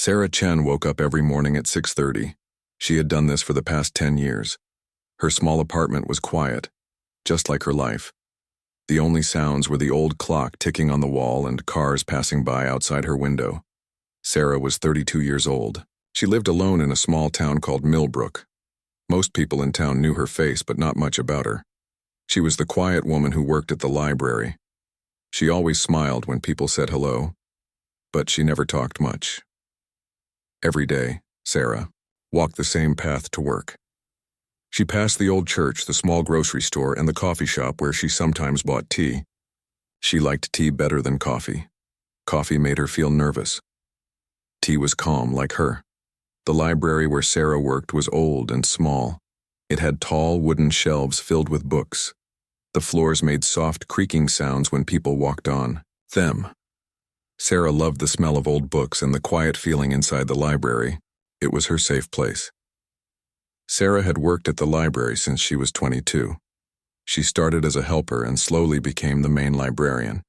Sarah Chen woke up every morning at 6:30. She had done this for the past 10 years. Her small apartment was quiet, just like her life. The only sounds were the old clock ticking on the wall and cars passing by outside her window. Sarah was 32 years old. She lived alone in a small town called Millbrook. Most people in town knew her face, but not much about her. She was the quiet woman who worked at the library. She always smiled when people said hello, but she never talked much. Every day, Sarah walked the same path to work. She passed the old church, the small grocery store, and the coffee shop where she sometimes bought tea. She liked tea better than coffee. Coffee made her feel nervous. Tea was calm, like her. The library where Sarah worked was old and small. It had tall wooden shelves filled with books. The floors made soft creaking sounds when people walked on them. Sarah loved the smell of old books and the quiet feeling inside the library. It was her safe place. Sarah had worked at the library since she was 22. She started as a helper and slowly became the main librarian.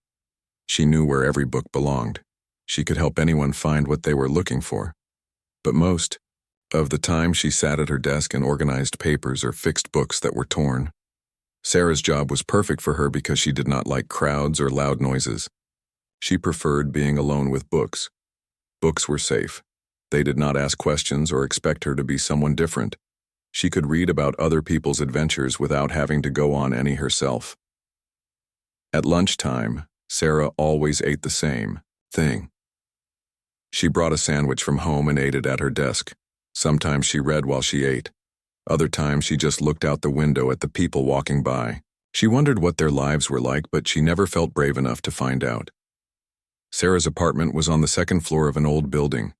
She knew where every book belonged. She could help anyone find what they were looking for. But most of the time, she sat at her desk and organized papers or fixed books that were torn. Sarah's job was perfect for her because she did not like crowds or loud noises. She preferred being alone with books. Books were safe. They did not ask questions or expect her to be someone different. She could read about other people's adventures without having to go on any herself. At lunchtime, Sarah always ate the same thing. She brought a sandwich from home and ate it at her desk. Sometimes she read while she ate. Other times she just looked out the window at the people walking by. She wondered what their lives were like, but she never felt brave enough to find out. Sarah's apartment was on the second floor of an old building.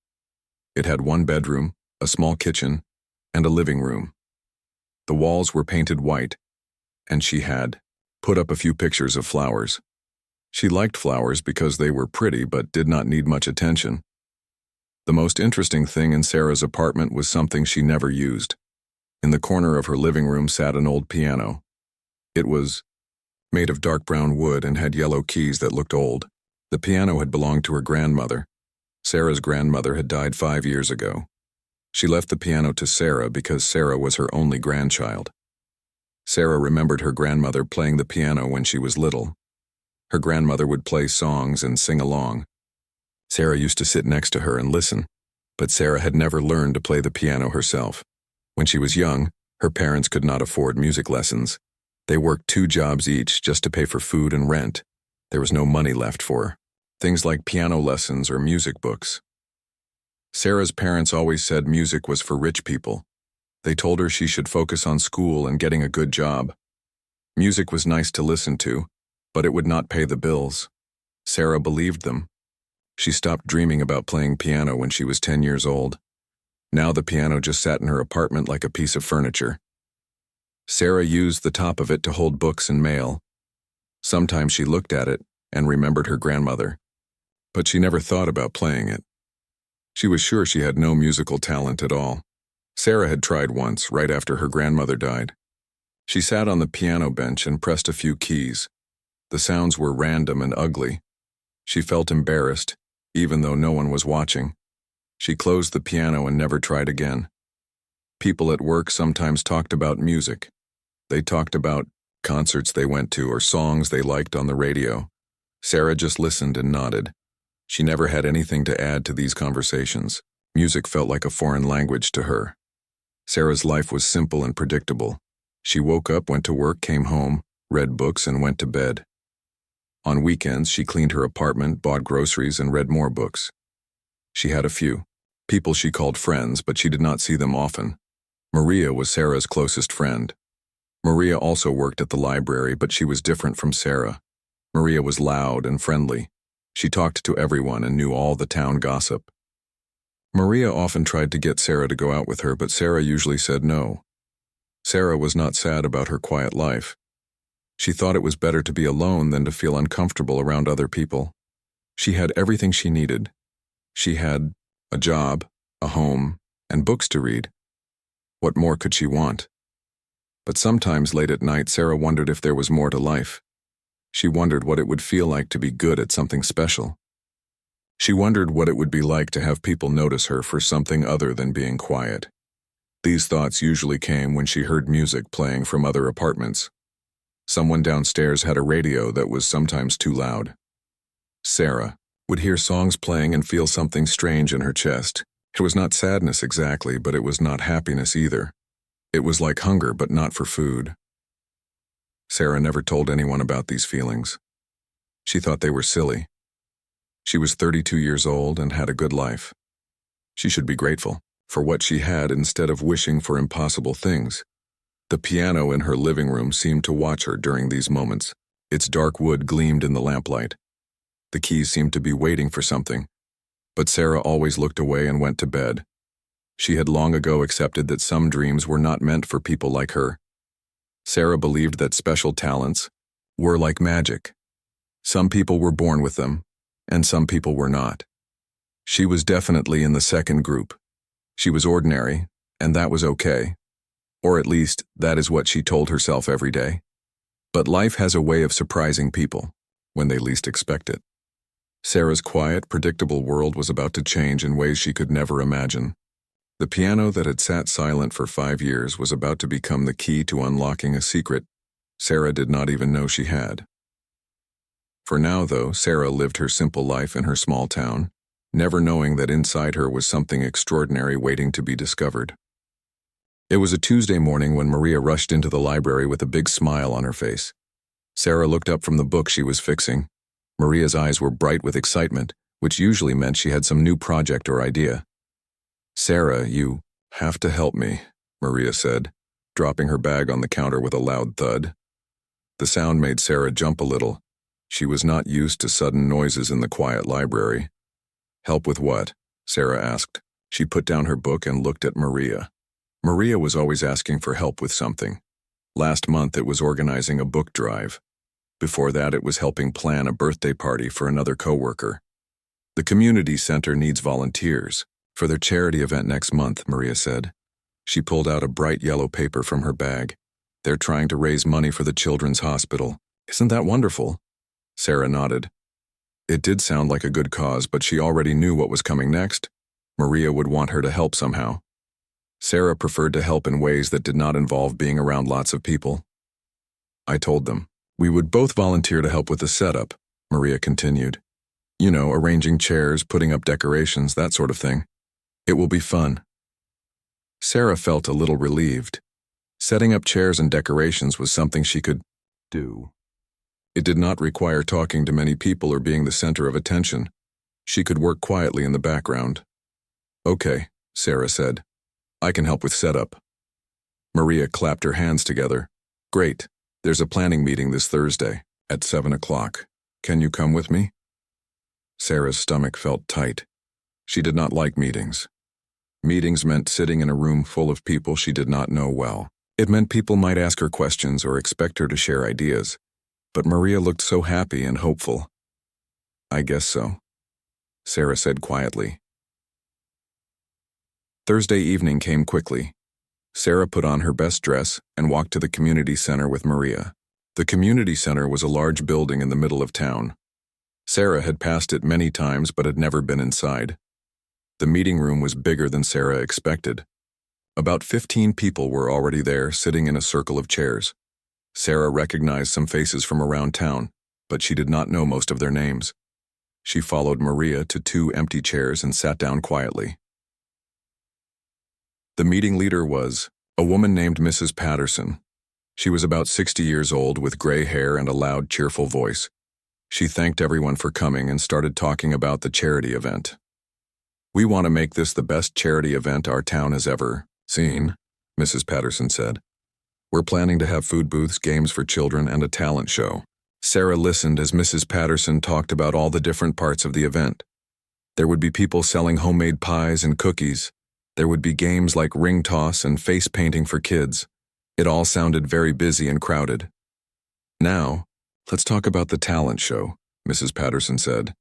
It had one bedroom, a small kitchen, and a living room. The walls were painted white, and she had put up a few pictures of flowers. She liked flowers because they were pretty but did not need much attention. The most interesting thing in Sarah's apartment was something she never used. In the corner of her living room sat an old piano. It was made of dark brown wood and had yellow keys that looked old. The piano had belonged to her grandmother. Sarah's grandmother had died 5 years ago. She left the piano to Sarah because Sarah was her only grandchild. Sarah remembered her grandmother playing the piano when she was little. Her grandmother would play songs and sing along. Sarah used to sit next to her and listen, but Sarah had never learned to play the piano herself. When she was young, her parents could not afford music lessons. They worked 2 jobs each just to pay for food and rent. There was no money left for things like piano lessons or music books. Sarah's parents always said music was for rich people. They told her she should focus on school and getting a good job. Music was nice to listen to, but it would not pay the bills. Sarah believed them. She stopped dreaming about playing piano when she was 10 years old. Now the piano just sat in her apartment like a piece of furniture. Sarah used the top of it to hold books and mail. Sometimes she looked at it and remembered her grandmother, but she never thought about playing it. She was sure she had no musical talent at all. Sarah had tried once, right after her grandmother died. She sat on the piano bench and pressed a few keys. The sounds were random and ugly. She felt embarrassed, even though no one was watching. She closed the piano and never tried again. People at work sometimes talked about music. They talked about concerts they went to or songs they liked on the radio. Sarah just listened and nodded. She never had anything to add to these conversations. Music felt like a foreign language to her. Sarah's life was simple and predictable. She woke up, went to work, came home, read books, and went to bed. On weekends, she cleaned her apartment, bought groceries, and read more books. She had a few people she called friends, but she did not see them often. Maria was Sarah's closest friend. Maria also worked at the library, but she was different from Sarah. Maria was loud and friendly. She talked to everyone and knew all the town gossip. Maria often tried to get Sarah to go out with her, but Sarah usually said no. Sarah was not sad about her quiet life. She thought it was better to be alone than to feel uncomfortable around other people. She had everything she needed. She had a job, a home, and books to read. What more could she want? But sometimes late at night, Sarah wondered if there was more to life. She wondered what it would feel like to be good at something special. She wondered what it would be like to have people notice her for something other than being quiet. These thoughts usually came when she heard music playing from other apartments. Someone downstairs had a radio that was sometimes too loud. Sarah would hear songs playing and feel something strange in her chest. It was not sadness exactly, but it was not happiness either. It was like hunger, but not for food. Sarah never told anyone about these feelings. She thought they were silly. She was 32 years old and had a good life. She should be grateful for what she had instead of wishing for impossible things. The piano in her living room seemed to watch her during these moments. Its dark wood gleamed in the lamplight. The keys seemed to be waiting for something, but Sarah always looked away and went to bed. She had long ago accepted that some dreams were not meant for people like her. Sarah believed that special talents were like magic. Some people were born with them, and some people were not. She was definitely in the second group. She was ordinary, and that was okay. Or at least, that is what she told herself every day. But life has a way of surprising people when they least expect it. Sarah's quiet, predictable world was about to change in ways she could never imagine. The piano that had sat silent for 5 years was about to become the key to unlocking a secret Sarah did not even know she had. For now, though, Sarah lived her simple life in her small town, never knowing that inside her was something extraordinary waiting to be discovered. It was a Tuesday morning when Maria rushed into the library with a big smile on her face. Sarah looked up from the book she was fixing. Maria's eyes were bright with excitement, which usually meant she had some new project or idea. "Sarah, you have to help me," Maria said, dropping her bag on the counter with a loud thud. The sound made Sarah jump a little. She was not used to sudden noises in the quiet library. "Help with what?" Sarah asked. She put down her book and looked at Maria. Maria was always asking for help with something. Last month it was organizing a book drive. Before that it was helping plan a birthday party for another coworker. "The community center needs volunteers for their charity event next month," Maria said. She pulled out a bright yellow paper from her bag. "They're trying to raise money for the children's hospital. Isn't that wonderful?" Sarah nodded. It did sound like a good cause, but she already knew what was coming next. Maria would want her to help somehow. Sarah preferred to help in ways that did not involve being around lots of people. "I told them we would both volunteer to help with the setup," Maria continued. "You know, arranging chairs, putting up decorations, that sort of thing. It will be fun." Sarah felt a little relieved. Setting up chairs and decorations was something she could do. It did not require talking to many people or being the center of attention. She could work quietly in the background. "Okay," Sarah said. "I can help with setup." Maria clapped her hands together. "Great. There's a planning meeting this Thursday at 7 o'clock. Can you come with me?" Sarah's stomach felt tight. She did not like meetings. Meetings meant sitting in a room full of people she did not know well. It meant people might ask her questions or expect her to share ideas. But Maria looked so happy and hopeful. "I guess so," Sarah said quietly. Thursday evening came quickly. Sarah put on her best dress and walked to the community center with Maria. The community center was a large building in the middle of town. Sarah had passed it many times but had never been inside. The meeting room was bigger than Sarah expected. About 15 people were already there, sitting in a circle of chairs. Sarah recognized some faces from around town, but she did not know most of their names. She followed Maria to 2 empty chairs and sat down quietly. The meeting leader was a woman named Mrs. Patterson. She was about 60 years old with gray hair and a loud, cheerful voice. She thanked everyone for coming and started talking about the charity event. "We want to make this the best charity event our town has ever seen," Mrs. Patterson said. "We're planning to have food booths, games for children, and a talent show." Sarah listened as Mrs. Patterson talked about all the different parts of the event. There would be people selling homemade pies and cookies. There would be games like ring toss and face painting for kids. It all sounded very busy and crowded. "Now, let's talk about the talent show," Mrs. Patterson said.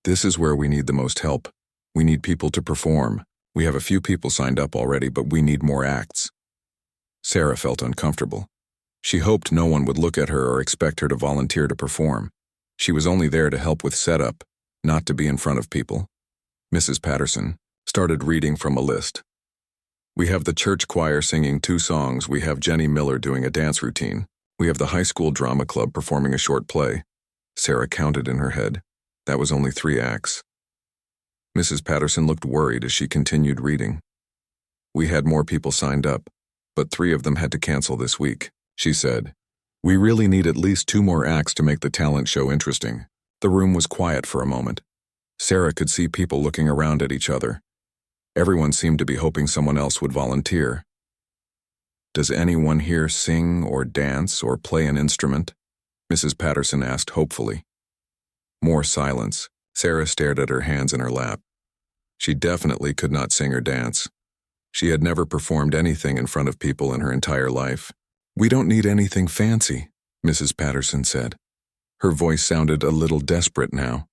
"This is where we need the most help. We need people to perform. We have a few people signed up already, but we need more acts." Sarah felt uncomfortable. She hoped no one would look at her or expect her to volunteer to perform. She was only there to help with setup, not to be in front of people. Mrs. Patterson started reading from a list. We have the church choir singing 2 songs. We have Jenny Miller doing a dance routine. We have the high school drama club performing a short play. Sarah counted in her head. That was only 3 acts. Mrs. Patterson looked worried as she continued reading. We had more people signed up, but 3 of them had to cancel this week, she said. We really need at least 2 more acts to make the talent show interesting. The room was quiet for a moment. Sarah could see people looking around at each other. Everyone seemed to be hoping someone else would volunteer. Does anyone here sing or dance or play an instrument? Mrs. Patterson asked hopefully. More silence. Sarah stared at her hands in her lap. She definitely could not sing or dance. She had never performed anything in front of people in her entire life. We don't need anything fancy, Mrs. Patterson said. Her voice sounded a little desperate now.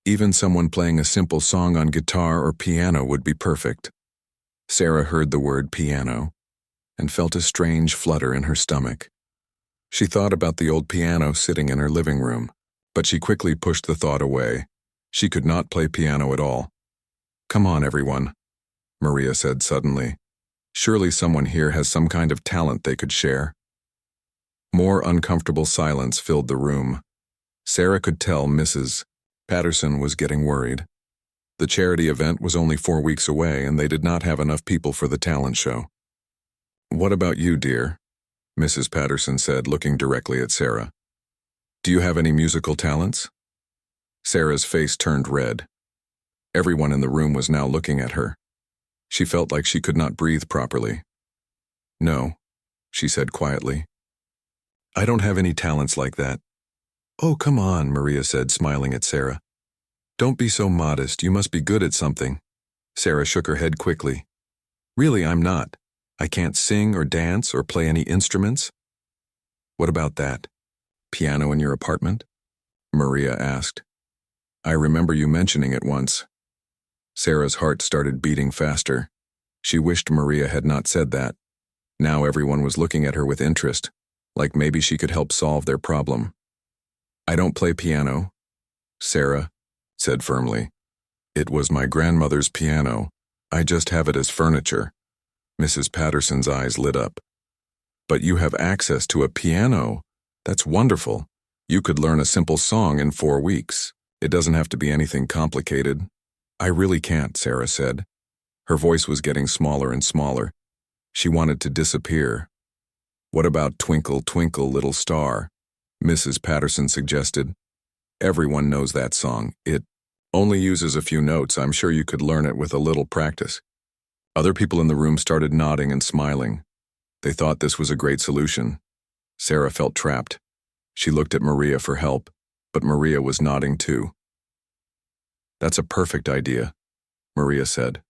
Even someone playing a simple song on guitar or piano would be perfect. Sarah heard the word piano and felt a strange flutter in her stomach. She thought about the old piano sitting in her living room, but she quickly pushed the thought away. She could not play piano at all. Come on, everyone, Maria said suddenly. Surely someone here has some kind of talent they could share. More uncomfortable silence filled the room. Sarah could tell Mrs. Patterson was getting worried. The charity event was only 4 weeks away, and they did not have enough people for the talent show. What about you, dear? Mrs. Patterson said, looking directly at Sarah. Do you have any musical talents? Sarah's face turned red. Everyone in the room was now looking at her. She felt like she could not breathe properly. No, she said quietly. I don't have any talents like that. Oh, come on, Maria said, smiling at Sarah. Don't be so modest. You must be good at something. Sarah shook her head quickly. Really, I'm not. I can't sing or dance or play any instruments. What about that? Piano in your apartment? Maria asked. I remember you mentioning it once. Sarah's heart started beating faster. She wished Maria had not said that. Now everyone was looking at her with interest, like maybe she could help solve their problem. I don't play piano, Sarah said firmly. It was my grandmother's piano. I just have it as furniture. Mrs. Patterson's eyes lit up. But you have access to a piano. That's wonderful. You could learn a simple song in 4 weeks. It doesn't have to be anything complicated. I really can't, Sarah said. Her voice was getting smaller and smaller. She wanted to disappear. What about Twinkle, Twinkle, Little Star? Mrs. Patterson suggested. Everyone knows that song. It only uses a few notes. I'm sure you could learn it with a little practice. Other people in the room started nodding and smiling. They thought this was a great solution. Sarah felt trapped. She looked at Maria for help, but Maria was nodding too. That's a perfect idea, Maria said.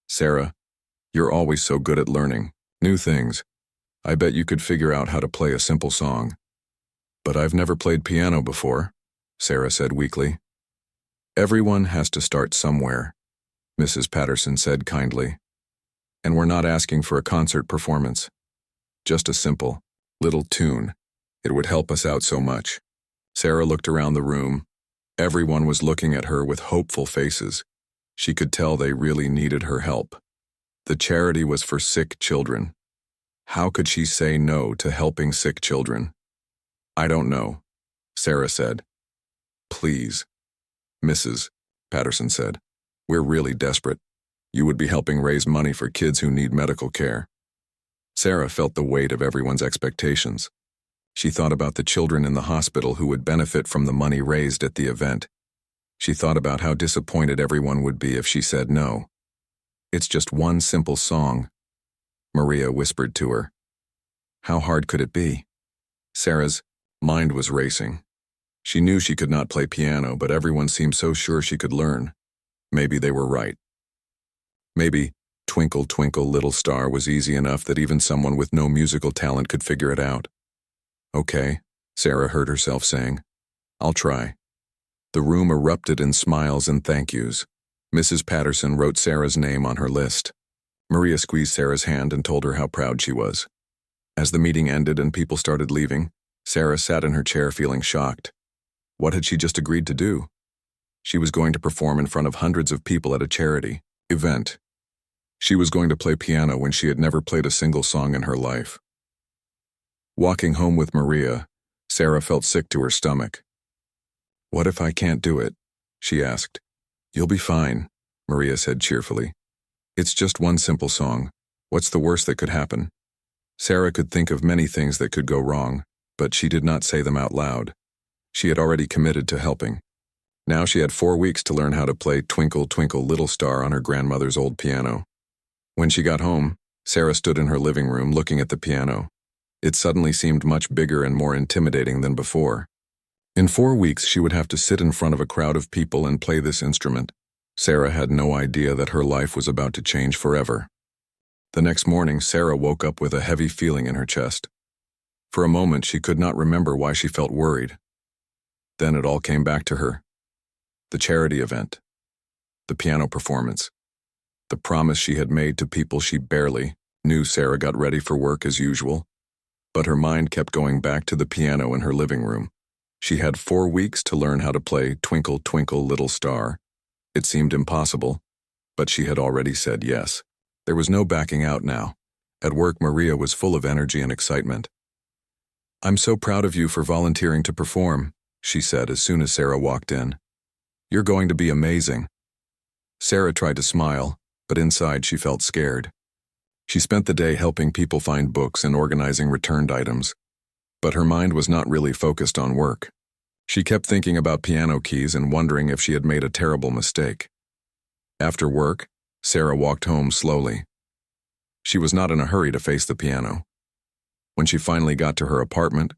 Sarah, you're always so good at learning new things. I bet you could figure out how to play a simple song. But I've never played piano before, Sarah said weakly. Everyone has to start somewhere, Mrs. Patterson said kindly. And we're not asking for a concert performance. Just a simple, little tune. It would help us out so much. Sarah looked around the room. Everyone was looking at her with hopeful faces. She could tell they really needed her help. The charity was for sick children. How could she say no to helping sick children? I don't know, Sarah said. Please, Mrs. Patterson said. We're really desperate. You would be helping raise money for kids who need medical care. Sarah felt the weight of everyone's expectations. She thought about the children in the hospital who would benefit from the money raised at the event. She thought about how disappointed everyone would be if she said no. It's just one simple song, Maria whispered to her. How hard could it be? Sarah's mind was racing. She knew she could not play piano, but everyone seemed so sure she could learn. Maybe they were right. Maybe Twinkle, Twinkle, Little Star was easy enough that even someone with no musical talent could figure it out. Okay, Sarah heard herself saying. I'll try. The room erupted in smiles and thank yous. Mrs. Patterson wrote Sarah's name on her list. Maria squeezed Sarah's hand and told her how proud she was. As the meeting ended and people started leaving, Sarah sat in her chair feeling shocked. What had she just agreed to do? She was going to perform in front of hundreds of people at a charity event. She was going to play piano when she had never played a single song in her life. Walking home with Maria, Sarah felt sick to her stomach. "What if I can't do it?" she asked. "You'll be fine," Maria said cheerfully. "It's just one simple song. What's the worst that could happen?" Sarah could think of many things that could go wrong, but she did not say them out loud. She had already committed to helping. Now she had 4 weeks to learn how to play Twinkle, Twinkle, Little Star on her grandmother's old piano. When she got home, Sarah stood in her living room looking at the piano. It suddenly seemed much bigger and more intimidating than before. In 4 weeks, she would have to sit in front of a crowd of people and play this instrument. Sarah had no idea that her life was about to change forever. The next morning, Sarah woke up with a heavy feeling in her chest. For a moment, she could not remember why she felt worried. Then it all came back to her. The charity event. The piano performance. The promise she had made to people she barely knew. Sarah got ready for work as usual, but her mind kept going back to the piano in her living room. She had 4 weeks to learn how to play Twinkle, Twinkle, Little Star. It seemed impossible, but she had already said yes. There was no backing out now. At work, Maria was full of energy and excitement. "I'm so proud of you for volunteering to perform," she said as soon as Sarah walked in. "You're going to be amazing." Sarah tried to smile, but inside she felt scared. She spent the day helping people find books and organizing returned items, but her mind was not really focused on work. She kept thinking about piano keys and wondering if she had made a terrible mistake. After work, Sarah walked home slowly. She was not in a hurry to face the piano. When she finally got to her apartment,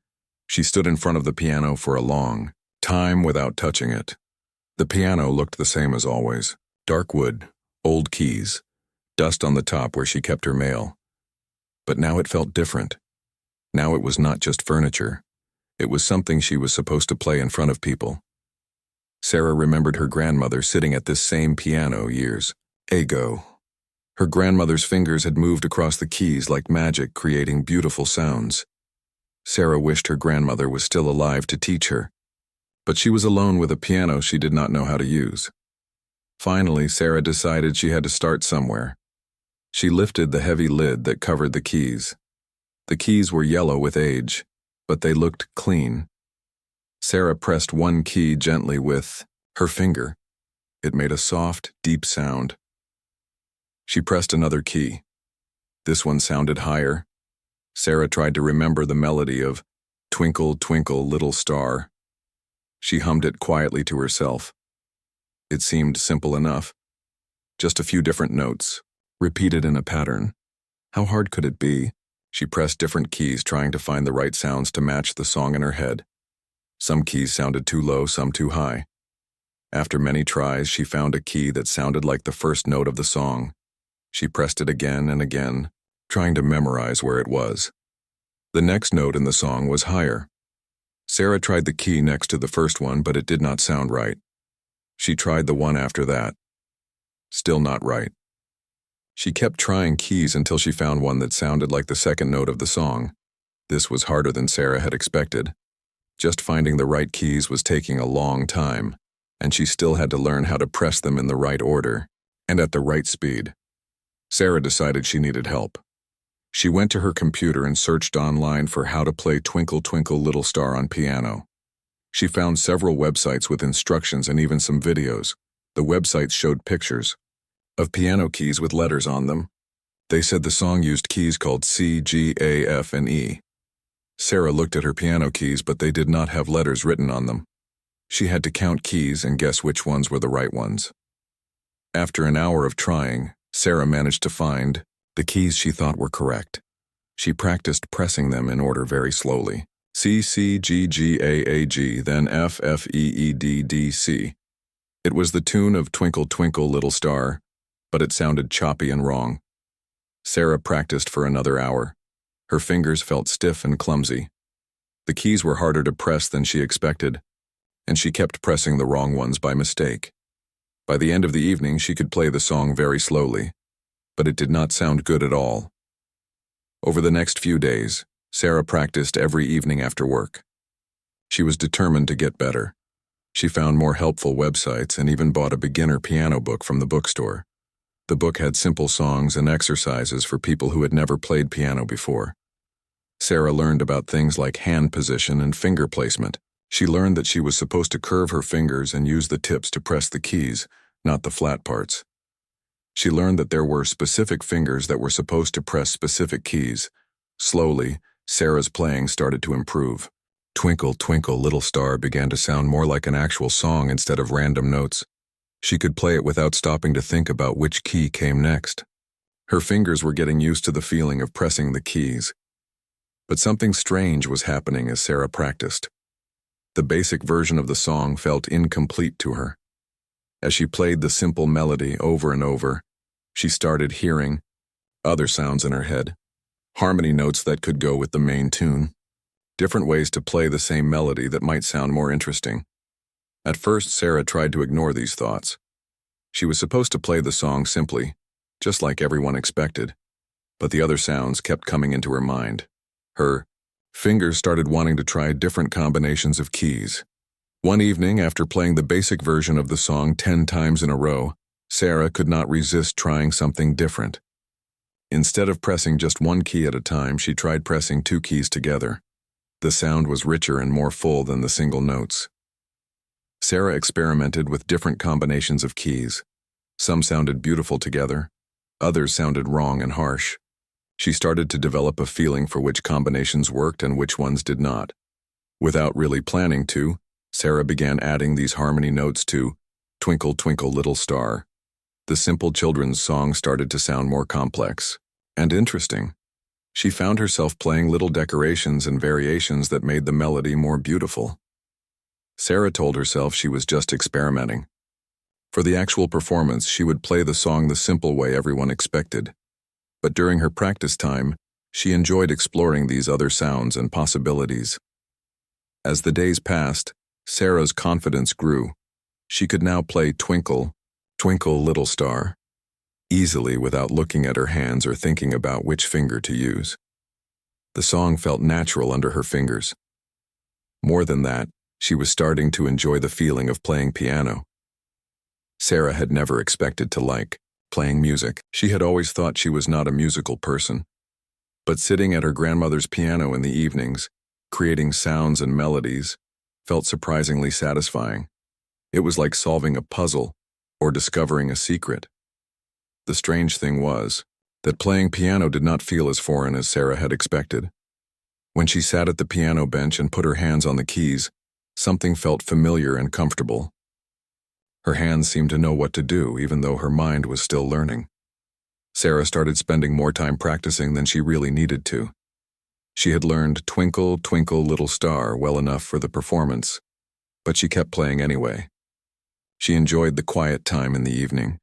she stood in front of the piano for a long time without touching it. The piano looked the same as always. Dark wood, old keys, dust on the top where she kept her mail. But now it felt different. Now it was not just furniture. It was something she was supposed to play in front of people. Sarah remembered her grandmother sitting at this same piano years ago. Her grandmother's fingers had moved across the keys like magic, creating beautiful sounds. Sarah wished her grandmother was still alive to teach her, but she was alone with a piano she did not know how to use. Finally, Sarah decided she had to start somewhere. She lifted the heavy lid that covered the keys. The keys were yellow with age, but they looked clean. Sarah pressed one key gently with her finger. It made a soft, deep sound. She pressed another key. This one sounded higher. Sarah tried to remember the melody of Twinkle, Twinkle, Little Star. She hummed it quietly to herself. It seemed simple enough. Just a few different notes, repeated in a pattern. How hard could it be? She pressed different keys, trying to find the right sounds to match the song in her head. Some keys sounded too low, some too high. After many tries, she found a key that sounded like the first note of the song. She pressed it again and again, trying to memorize where it was. The next note in the song was higher. Sarah tried the key next to the first one, but it did not sound right. She tried the one after that. Still not right. She kept trying keys until she found one that sounded like the second note of the song. This was harder than Sarah had expected. Just finding the right keys was taking a long time, and she still had to learn how to press them in the right order and at the right speed. Sarah decided she needed help. She went to her computer and searched online for how to play Twinkle, Twinkle, Little Star on piano. She found several websites with instructions and even some videos. The websites showed pictures of piano keys with letters on them. They said the song used keys called C, G, A, F, and E. Sarah looked at her piano keys, but they did not have letters written on them. She had to count keys and guess which ones were the right ones. After an hour of trying, Sarah managed to find the keys she thought were correct. She practiced pressing them in order very slowly. C, C, G, G, A, A, G, then F, F, E, E, D, D, C. It was the tune of Twinkle, Twinkle, Little Star, but it sounded choppy and wrong. Sarah practiced for another hour. Her fingers felt stiff and clumsy. The keys were harder to press than she expected, and she kept pressing the wrong ones by mistake. By the end of the evening, she could play the song very slowly, but it did not sound good at all. Over the next few days, Sarah practiced every evening after work. She was determined to get better. She found more helpful websites and even bought a beginner piano book from the bookstore. The book had simple songs and exercises for people who had never played piano before. Sarah learned about things like hand position and finger placement. She learned that she was supposed to curve her fingers and use the tips to press the keys, not the flat parts. She learned that there were specific fingers that were supposed to press specific keys. Slowly, Sarah's playing started to improve. Twinkle, Twinkle, Little Star began to sound more like an actual song instead of random notes. She could play it without stopping to think about which key came next. Her fingers were getting used to the feeling of pressing the keys. But something strange was happening as Sarah practiced. The basic version of the song felt incomplete to her. As she played the simple melody over and over, she started hearing other sounds in her head, harmony notes that could go with the main tune, different ways to play the same melody that might sound more interesting. At first, Sarah tried to ignore these thoughts. She was supposed to play the song simply, just like everyone expected, but the other sounds kept coming into her mind. Her fingers started wanting to try different combinations of keys. One evening, after playing the basic version of the song 10 times in a row, Sarah could not resist trying something different. Instead of pressing just one key at a time, she tried pressing 2 keys together. The sound was richer and more full than the single notes. Sarah experimented with different combinations of keys. Some sounded beautiful together, others sounded wrong and harsh. She started to develop a feeling for which combinations worked and which ones did not. Without really planning to, Sarah began adding these harmony notes to Twinkle, Twinkle, Little Star. The simple children's song started to sound more complex and interesting. She found herself playing little decorations and variations that made the melody more beautiful. Sarah told herself she was just experimenting. For the actual performance, she would play the song the simple way everyone expected. But during her practice time, she enjoyed exploring these other sounds and possibilities. As the days passed, Sarah's confidence grew. She could now play Twinkle, Twinkle, Little Star easily without looking at her hands or thinking about which finger to use. The song felt natural under her fingers. More than that, she was starting to enjoy the feeling of playing piano. Sarah had never expected to like playing music. She had always thought she was not a musical person. But sitting at her grandmother's piano in the evenings, creating sounds and melodies, felt surprisingly satisfying. It was like solving a puzzle or discovering a secret. The strange thing was that playing piano did not feel as foreign as Sarah had expected. When she sat at the piano bench and put her hands on the keys, something felt familiar and comfortable. Her hands seemed to know what to do, even though her mind was still learning. Sarah started spending more time practicing than she really needed to. She had learned Twinkle, Twinkle, Little Star well enough for the performance, but she kept playing anyway. She enjoyed the quiet time in the evening,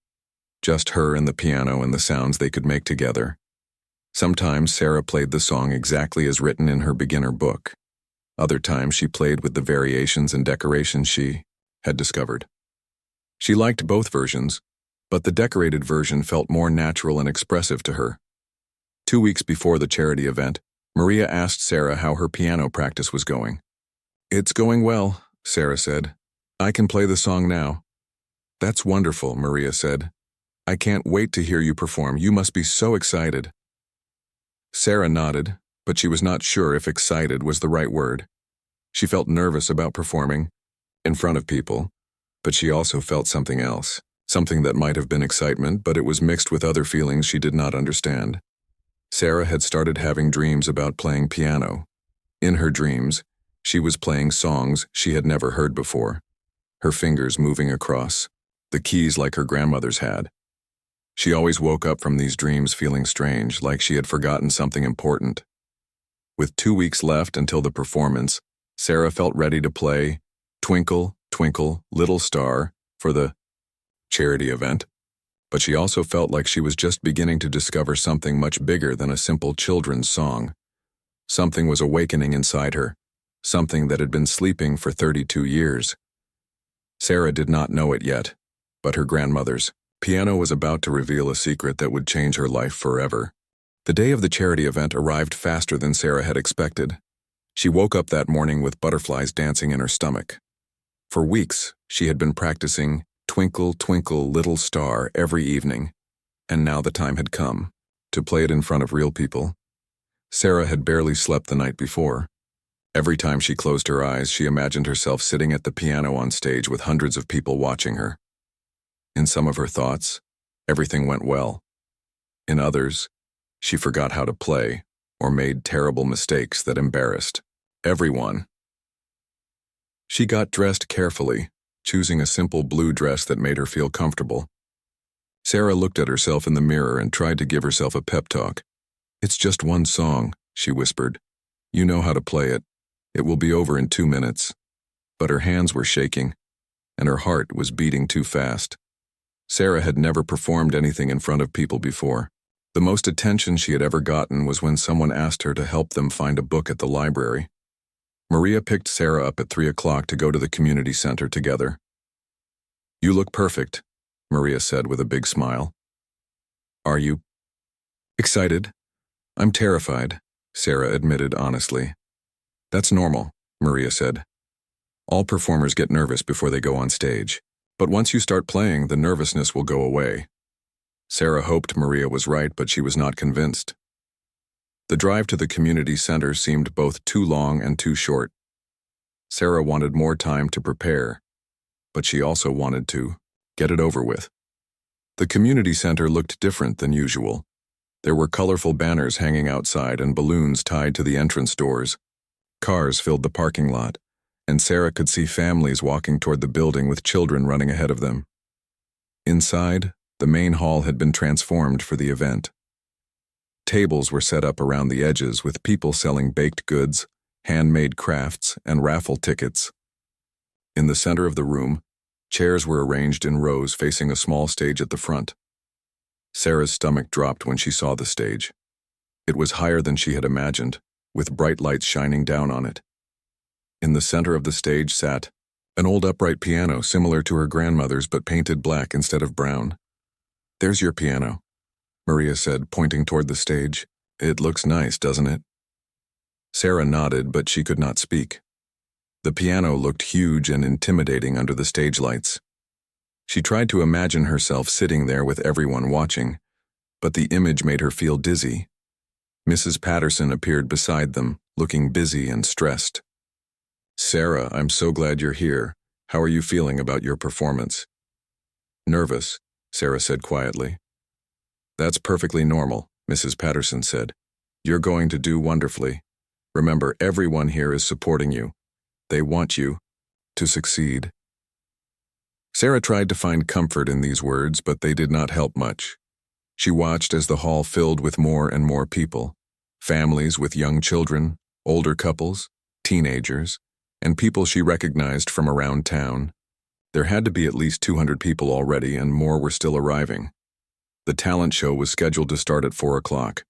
just her and the piano and the sounds they could make together. Sometimes Sarah played the song exactly as written in her beginner book. Other times she played with the variations and decorations she had discovered. She liked both versions, but the decorated version felt more natural and expressive to her. 2 weeks before the charity event, Maria asked Sarah how her piano practice was going. "It's going well," Sarah said. "I can play the song now." "That's wonderful," Maria said. "I can't wait to hear you perform. You must be so excited." Sarah nodded, but she was not sure if excited was the right word. She felt nervous about performing in front of people, but she also felt something else, something that might have been excitement, but it was mixed with other feelings she did not understand. Sarah had started having dreams about playing piano. In her dreams, she was playing songs she had never heard before, her fingers moving across the keys like her grandmother's had. She always woke up from these dreams feeling strange, like she had forgotten something important. With 2 weeks left until the performance, Sarah felt ready to play Twinkle, Twinkle, Little Star for the charity event, but she also felt like she was just beginning to discover something much bigger than a simple children's song. Something was awakening inside her, something that had been sleeping for 32 years. Sarah did not know it yet, but her grandmother's piano was about to reveal a secret that would change her life forever. The day of the charity event arrived faster than Sarah had expected. She woke up that morning with butterflies dancing in her stomach. For weeks, she had been practicing Twinkle, Twinkle, Little Star every evening, and now the time had come to play it in front of real people. Sarah had barely slept the night before. Every time she closed her eyes, she imagined herself sitting at the piano on stage with hundreds of people watching her. In some of her thoughts, everything went well. In others, she forgot how to play or made terrible mistakes that embarrassed everyone. She got dressed carefully, choosing a simple blue dress that made her feel comfortable. Sarah looked at herself in the mirror and tried to give herself a pep talk. "It's just one song," she whispered. "You know how to play it. It will be over in 2 minutes." But her hands were shaking, and her heart was beating too fast. Sarah had never performed anything in front of people before. The most attention she had ever gotten was when someone asked her to help them find a book at the library. Maria picked Sarah up at 3 o'clock to go to the community center together. "You look perfect," Maria said with a big smile. "Are you excited?" "I'm terrified," Sarah admitted honestly. "That's normal," Maria said. "All performers get nervous before they go on stage. But once you start playing, the nervousness will go away." Sarah hoped Maria was right, but she was not convinced. The drive to the community center seemed both too long and too short. Sarah wanted more time to prepare, but she also wanted to get it over with. The community center looked different than usual. There were colorful banners hanging outside and balloons tied to the entrance doors. Cars filled the parking lot, and Sarah could see families walking toward the building with children running ahead of them. Inside, the main hall had been transformed for the event. Tables were set up around the edges with people selling baked goods, handmade crafts, and raffle tickets. In the center of the room, chairs were arranged in rows facing a small stage at the front. Sarah's stomach dropped when she saw the stage. It was higher than she had imagined, with bright lights shining down on it. In the center of the stage sat an old upright piano similar to her grandmother's but painted black instead of brown. "There's your piano," Maria said, pointing toward the stage. "It looks nice, doesn't it?" Sarah nodded, but she could not speak. The piano looked huge and intimidating under the stage lights. She tried to imagine herself sitting there with everyone watching, but the image made her feel dizzy. Mrs. Patterson appeared beside them, looking busy and stressed. "Sarah, I'm so glad you're here. How are you feeling about your performance?" "Nervous," Sarah said quietly. "That's perfectly normal," Mrs. Patterson said. "You're going to do wonderfully. Remember, everyone here is supporting you. They want you to succeed." Sarah tried to find comfort in these words, but they did not help much. She watched as the hall filled with more and more people, families with young children, older couples, teenagers, and people she recognized from around town. There had to be at least 200 people already, and more were still arriving. The talent show was scheduled to start at 4 o'clock.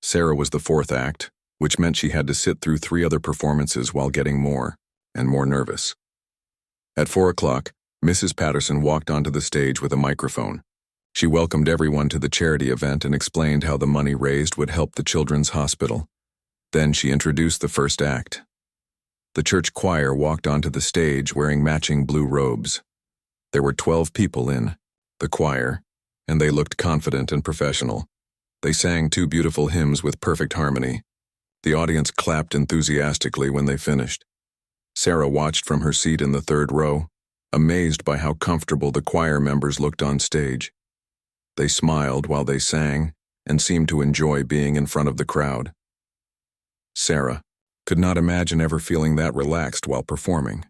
Sarah was the fourth act, which meant she had to sit through 3 other performances while getting more and more nervous. At 4 o'clock, Mrs. Patterson walked onto the stage with a microphone. She welcomed everyone to the charity event and explained how the money raised would help the children's hospital. Then she introduced the first act. The church choir walked onto the stage wearing matching blue robes. There were 12 people in the choir, and they looked confident and professional. They sang 2 beautiful hymns with perfect harmony. The audience clapped enthusiastically when they finished. Sarah watched from her seat in the 3rd row, amazed by how comfortable the choir members looked on stage. They smiled while they sang and seemed to enjoy being in front of the crowd. Sarah could not imagine ever feeling that relaxed while performing.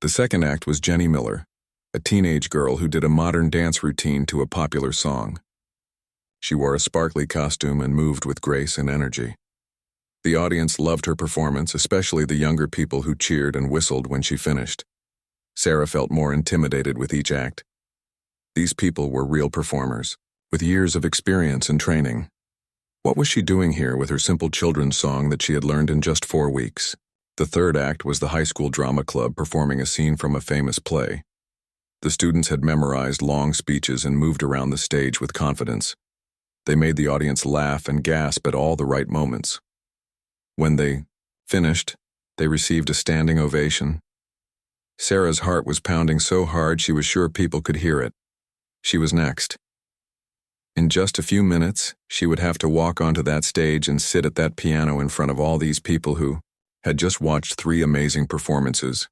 The second act was Jenny Miller, a teenage girl who did a modern dance routine to a popular song. She wore a sparkly costume and moved with grace and energy. The audience loved her performance, especially the younger people who cheered and whistled when she finished. Sarah felt more intimidated with each act. These people were real performers, with years of experience and training. What was she doing here with her simple children's song that she had learned in just 4 weeks? The third act was the high school drama club performing a scene from a famous play. The students had memorized long speeches and moved around the stage with confidence. They made the audience laugh and gasp at all the right moments. When they finished, they received a standing ovation. Sarah's heart was pounding so hard she was sure people could hear it. She was next. In just a few minutes, she would have to walk onto that stage and sit at that piano in front of all these people who had just watched 3 amazing performances.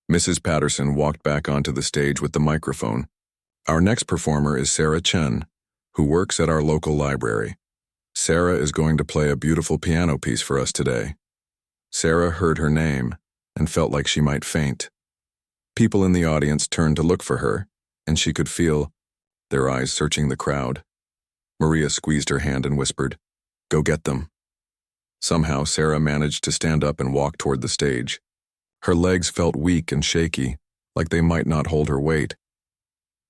Mrs. Patterson walked back onto the stage with the microphone. Our next performer is Sarah Chen, who works at our local library. Sarah is going to play a beautiful piano piece for us today. Sarah heard her name and felt like she might faint. People in the audience turned to look for her, and she could feel their eyes searching the crowd. Maria squeezed her hand and whispered, "Go get them." Somehow, Sarah managed to stand up and walk toward the stage. Her legs felt weak and shaky, like they might not hold her weight.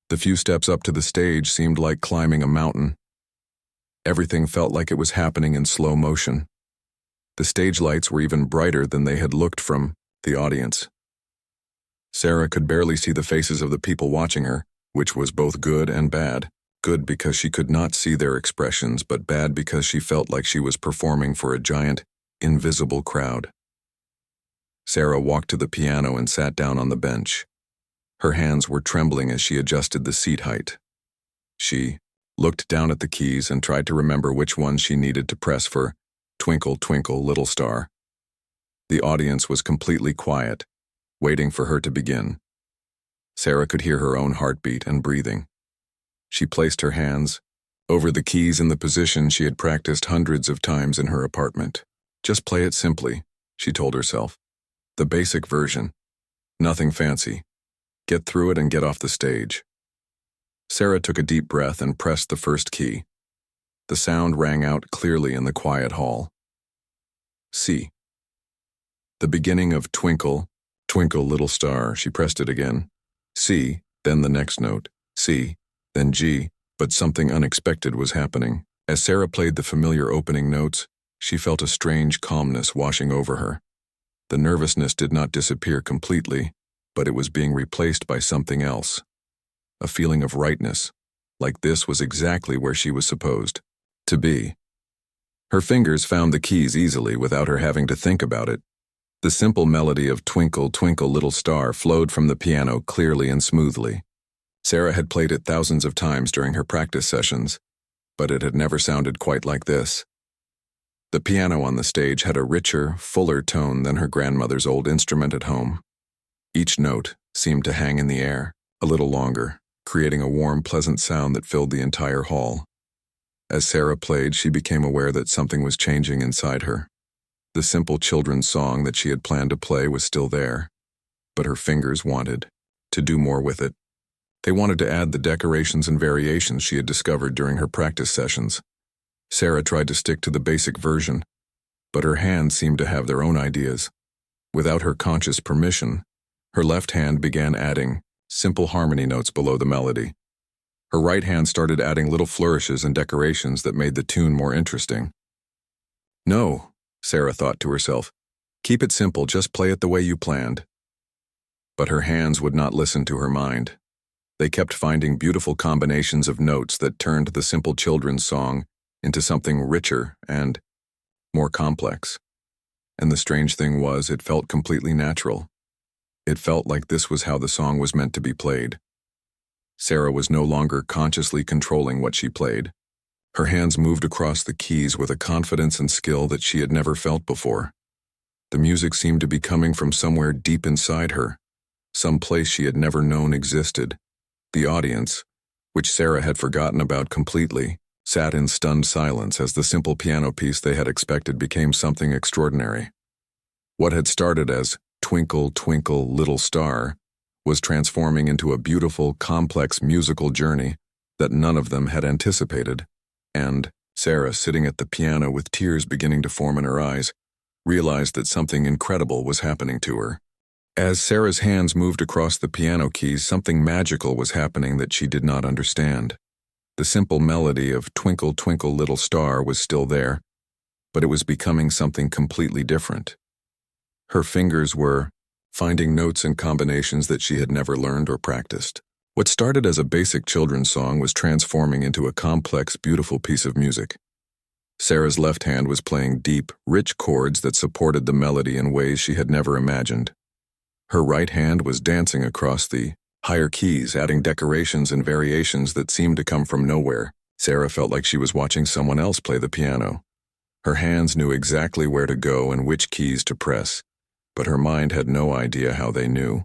The few steps up to the stage seemed like climbing a mountain. Everything felt like it was happening in slow motion. The stage lights were even brighter than they had looked from the audience. Sarah could barely see the faces of the people watching her, which was both good and bad. Good because she could not see their expressions, but bad because she felt like she was performing for a giant, invisible crowd. Sarah walked to the piano and sat down on the bench. Her hands were trembling as she adjusted the seat height. She looked down at the keys and tried to remember which ones she needed to press for Twinkle, Twinkle, Little Star. The audience was completely quiet, waiting for her to begin. Sarah could hear her own heartbeat and breathing. She placed her hands over the keys in the position she had practiced hundreds of times in her apartment. Just play it simply, she told herself. The basic version. Nothing fancy. Get through it and get off the stage. Sarah took a deep breath and pressed the first key. The sound rang out clearly in the quiet hall. C. The beginning of Twinkle, Twinkle, Little Star. She pressed it again. C, then the next note. C, then G, but something unexpected was happening. As Sarah played the familiar opening notes, she felt a strange calmness washing over her. The nervousness did not disappear completely, but it was being replaced by something else. A feeling of rightness, like this was exactly where she was supposed to be. Her fingers found the keys easily without her having to think about it. The simple melody of Twinkle, Twinkle, Little Star flowed from the piano clearly and smoothly. Sarah had played it thousands of times during her practice sessions, but it had never sounded quite like this. The piano on the stage had a richer, fuller tone than her grandmother's old instrument at home. Each note seemed to hang in the air, a little longer, creating a warm, pleasant sound that filled the entire hall. As Sarah played, she became aware that something was changing inside her. The simple children's song that she had planned to play was still there, but her fingers wanted to do more with it. They wanted to add the decorations and variations she had discovered during her practice sessions. Sarah tried to stick to the basic version, but her hands seemed to have their own ideas. Without her conscious permission, her left hand began adding simple harmony notes below the melody. Her right hand started adding little flourishes and decorations that made the tune more interesting. No, Sarah thought to herself. Keep it simple, just play it the way you planned. But her hands would not listen to her mind. They kept finding beautiful combinations of notes that turned the simple children's song into something richer and more complex. And the strange thing was, it felt completely natural. It felt like this was how the song was meant to be played. Sarah was no longer consciously controlling what she played. Her hands moved across the keys with a confidence and skill that she had never felt before. The music seemed to be coming from somewhere deep inside her, some place she had never known existed. The audience, which Sarah had forgotten about completely, sat in stunned silence as the simple piano piece they had expected became something extraordinary. What had started as Twinkle, Twinkle, Little Star was transforming into a beautiful, complex musical journey that none of them had anticipated. And Sarah, sitting at the piano with tears beginning to form in her eyes, realized that something incredible was happening to her. As Sarah's hands moved across the piano keys, something magical was happening that she did not understand. The simple melody of Twinkle, Twinkle, Little Star was still there, but it was becoming something completely different. Her fingers were finding notes and combinations that she had never learned or practiced. What started as a basic children's song was transforming into a complex, beautiful piece of music. Sarah's left hand was playing deep, rich chords that supported the melody in ways she had never imagined. Her right hand was dancing across the higher keys, adding decorations and variations that seemed to come from nowhere. Sarah felt like she was watching someone else play the piano. Her hands knew exactly where to go and which keys to press, but her mind had no idea how they knew.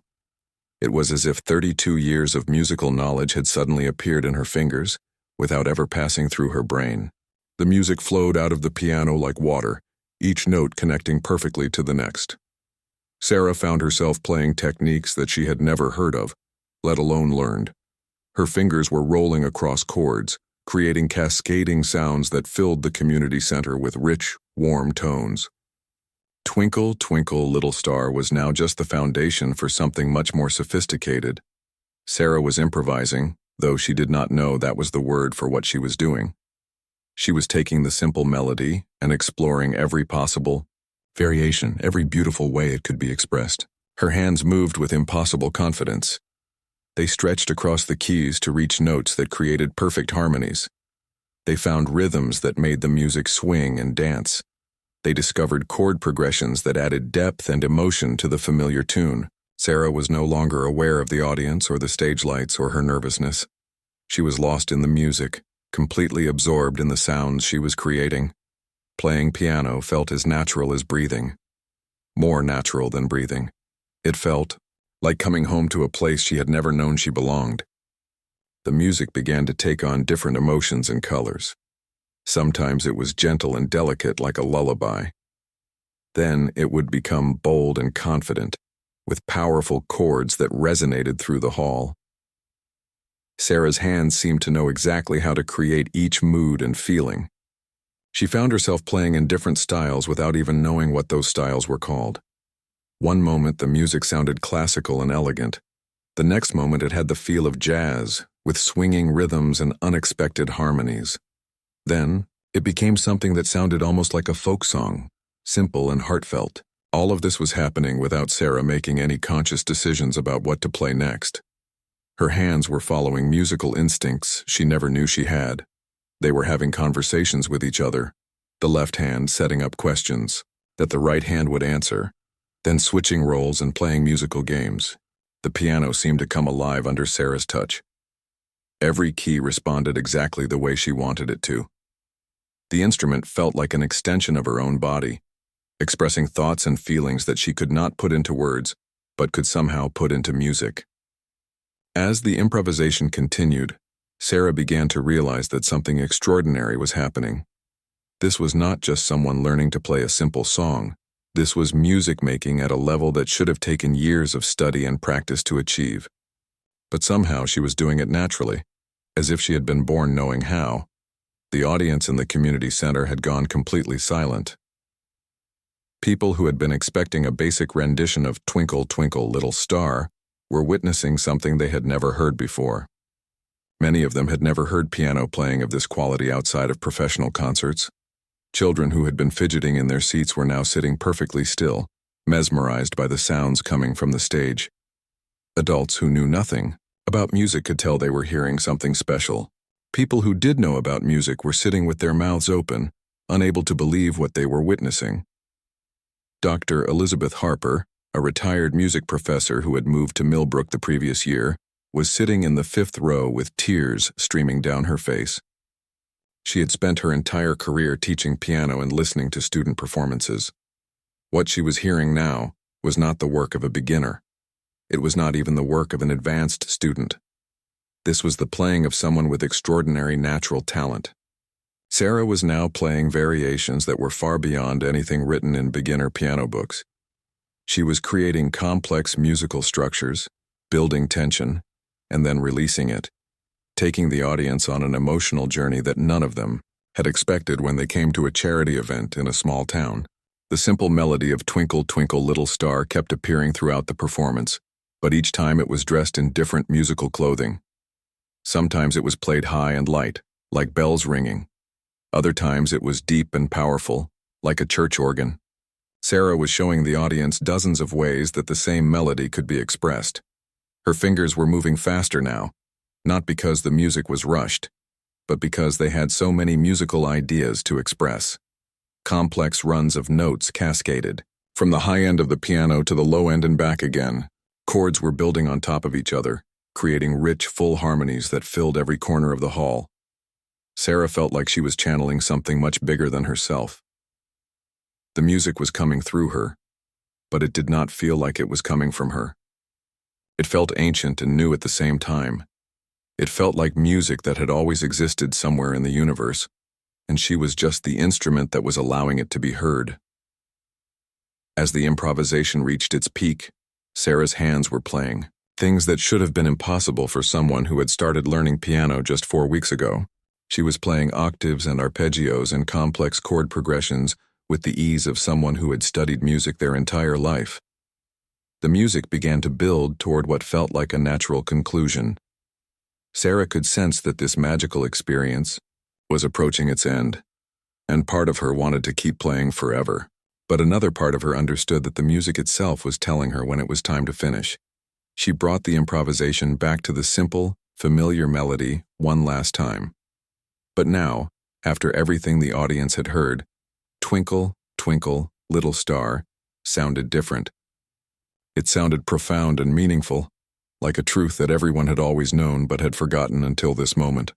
It was as if 32 years of musical knowledge had suddenly appeared in her fingers, without ever passing through her brain. The music flowed out of the piano like water, each note connecting perfectly to the next. Sarah found herself playing techniques that she had never heard of, let alone learned. Her fingers were rolling across chords, creating cascading sounds that filled the community center with rich, warm tones. Twinkle, Twinkle, Little Star was now just the foundation for something much more sophisticated. Sarah was improvising, though she did not know that was the word for what she was doing. She was taking the simple melody and exploring every possible variation, every beautiful way it could be expressed. Her hands moved with impossible confidence. They stretched across the keys to reach notes that created perfect harmonies. They found rhythms that made the music swing and dance. They discovered chord progressions that added depth and emotion to the familiar tune. Sarah was no longer aware of the audience or the stage lights or her nervousness. She was lost in the music, completely absorbed in the sounds she was creating. Playing piano felt as natural as breathing. More natural than breathing. It felt like coming home to a place she had never known she belonged. The music began to take on different emotions and colors. Sometimes it was gentle and delicate like a lullaby. Then it would become bold and confident, with powerful chords that resonated through the hall. Sarah's hands seemed to know exactly how to create each mood and feeling. She found herself playing in different styles without even knowing what those styles were called. One moment the music sounded classical and elegant. The next moment it had the feel of jazz, with swinging rhythms and unexpected harmonies. Then, it became something that sounded almost like a folk song, simple and heartfelt. All of this was happening without Sarah making any conscious decisions about what to play next. Her hands were following musical instincts she never knew she had. They were having conversations with each other, the left hand setting up questions that the right hand would answer, then switching roles and playing musical games. The piano seemed to come alive under Sarah's touch. Every key responded exactly the way she wanted it to. The instrument felt like an extension of her own body, expressing thoughts and feelings that she could not put into words, but could somehow put into music. As the improvisation continued, Sarah began to realize that something extraordinary was happening. This was not just someone learning to play a simple song. This was music making at a level that should have taken years of study and practice to achieve. But somehow she was doing it naturally, as if she had been born knowing how. The audience in the community center had gone completely silent. People who had been expecting a basic rendition of Twinkle, Twinkle, Little Star were witnessing something they had never heard before. Many of them had never heard piano playing of this quality outside of professional concerts. Children who had been fidgeting in their seats were now sitting perfectly still, mesmerized by the sounds coming from the stage. Adults who knew nothing about music could tell they were hearing something special. People who did know about music were sitting with their mouths open, unable to believe what they were witnessing. Dr. Elizabeth Harper, a retired music professor who had moved to Millbrook the previous year, was sitting in the 5th row with tears streaming down her face. She had spent her entire career teaching piano and listening to student performances. What she was hearing now was not the work of a beginner. It was not even the work of an advanced student. This was the playing of someone with extraordinary natural talent. Sarah was now playing variations that were far beyond anything written in beginner piano books. She was creating complex musical structures, building tension, and then releasing it, taking the audience on an emotional journey that none of them had expected when they came to a charity event in a small town. The simple melody of Twinkle, Twinkle, Little Star kept appearing throughout the performance, but each time it was dressed in different musical clothing. Sometimes it was played high and light, like bells ringing. Other times it was deep and powerful, like a church organ. Sarah was showing the audience dozens of ways that the same melody could be expressed. Her fingers were moving faster now, not because the music was rushed, but because they had so many musical ideas to express. Complex runs of notes cascaded, from the high end of the piano to the low end and back again, Chords were building on top of each other, creating rich, full harmonies that filled every corner of the hall. Sarah felt like she was channeling something much bigger than herself. The music was coming through her, but it did not feel like it was coming from her. It felt ancient and new at the same time. It felt like music that had always existed somewhere in the universe, and she was just the instrument that was allowing it to be heard. As the improvisation reached its peak, Sarah's hands were playing, things that should have been impossible for someone who had started learning piano just 4 weeks ago. She was playing octaves and arpeggios and complex chord progressions with the ease of someone who had studied music their entire life. The music began to build toward what felt like a natural conclusion. Sarah could sense that this magical experience was approaching its end, and part of her wanted to keep playing forever. But another part of her understood that the music itself was telling her when it was time to finish. She brought the improvisation back to the simple, familiar melody one last time. But now, after everything the audience had heard, "Twinkle, Twinkle, Little Star" sounded different. It sounded profound and meaningful, like a truth that everyone had always known but had forgotten until this moment.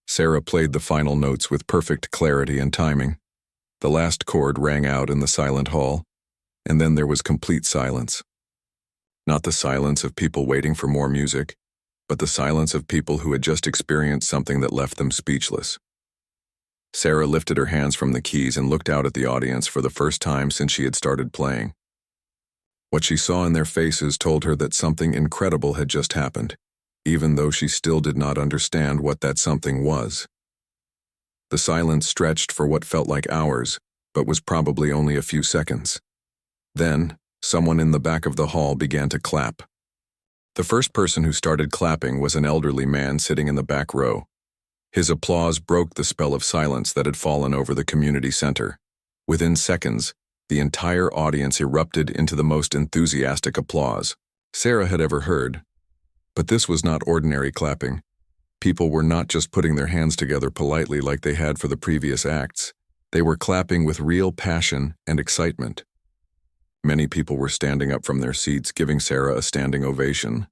Sarah played the final notes with perfect clarity and timing. The last chord rang out in the silent hall, and then there was complete silence. Not the silence of people waiting for more music, but the silence of people who had just experienced something that left them speechless. Sarah lifted her hands from the keys and looked out at the audience for the first time since she had started playing. What she saw in their faces told her that something incredible had just happened, even though she still did not understand what that something was. The silence stretched for what felt like hours, but was probably only a few seconds. Then, someone in the back of the hall began to clap. The first person who started clapping was an elderly man sitting in the back row. His applause broke the spell of silence that had fallen over the community center. Within seconds, the entire audience erupted into the most enthusiastic applause Sarah had ever heard. But this was not ordinary clapping. People were not just putting their hands together politely like they had for the previous acts. They were clapping with real passion and excitement. Many people were standing up from their seats, giving Sarah a standing ovation.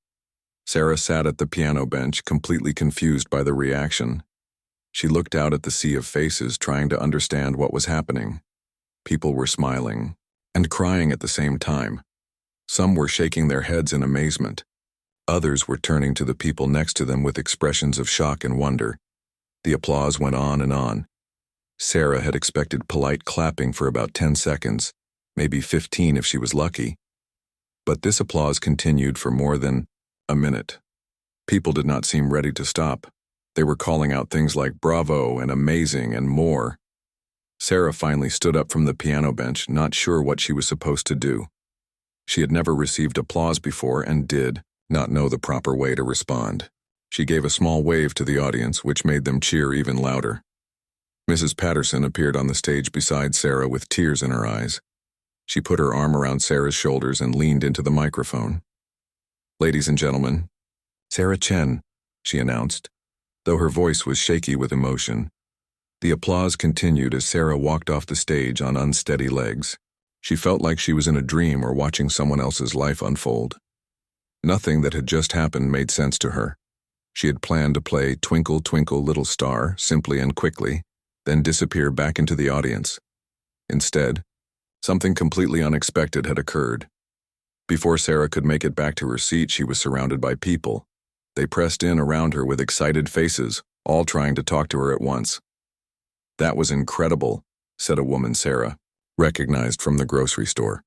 Sarah sat at the piano bench, completely confused by the reaction. She looked out at the sea of faces, trying to understand what was happening. People were smiling and crying at the same time. Some were shaking their heads in amazement. Others were turning to the people next to them with expressions of shock and wonder. The applause went on and on. Sarah had expected polite clapping for about 10 seconds, maybe 15 if she was lucky. But this applause continued for more than a minute. People did not seem ready to stop. They were calling out things like bravo and amazing and more. Sarah finally stood up from the piano bench, not sure what she was supposed to do. She had never received applause before and did not know the proper way to respond. She gave a small wave to the audience, which made them cheer even louder. Mrs. Patterson appeared on the stage beside Sarah with tears in her eyes. She put her arm around Sarah's shoulders and leaned into the microphone. "Ladies and gentlemen, Sarah Chen," she announced, though her voice was shaky with emotion. The applause continued as Sarah walked off the stage on unsteady legs. She felt like she was in a dream or watching someone else's life unfold. Nothing that had just happened made sense to her. She had planned to play "Twinkle, Twinkle, Little Star" simply and quickly, then disappear back into the audience. Instead, something completely unexpected had occurred. Before Sarah could make it back to her seat, she was surrounded by people. They pressed in around her with excited faces, all trying to talk to her at once. "That was incredible," said a woman Sarah recognized from the grocery store.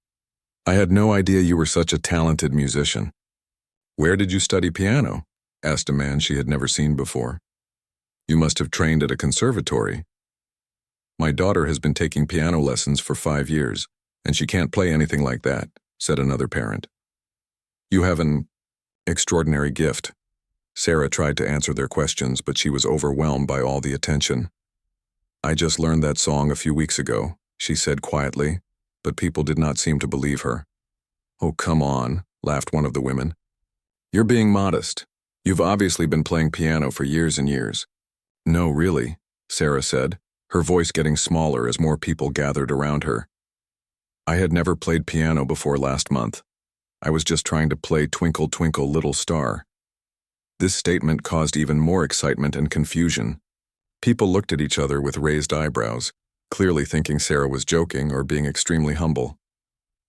"I had no idea you were such a talented musician." "Where did you study piano?" asked a man she had never seen before. "You must have trained at a conservatory." "My daughter has been taking piano lessons for 5 years, and she can't play anything like that," said another parent. "You have an extraordinary gift." Sarah tried to answer their questions, but she was overwhelmed by all the attention. "I just learned that song a few weeks ago," she said quietly, but people did not seem to believe her. "Oh, come on," laughed one of the women. "You're being modest. You've obviously been playing piano for years and years." "No, really," Sarah said, her voice getting smaller as more people gathered around her. "I had never played piano before last month. I was just trying to play Twinkle, Twinkle, Little Star. This statement caused even more excitement and confusion. People looked at each other with raised eyebrows, clearly thinking Sarah was joking or being extremely humble.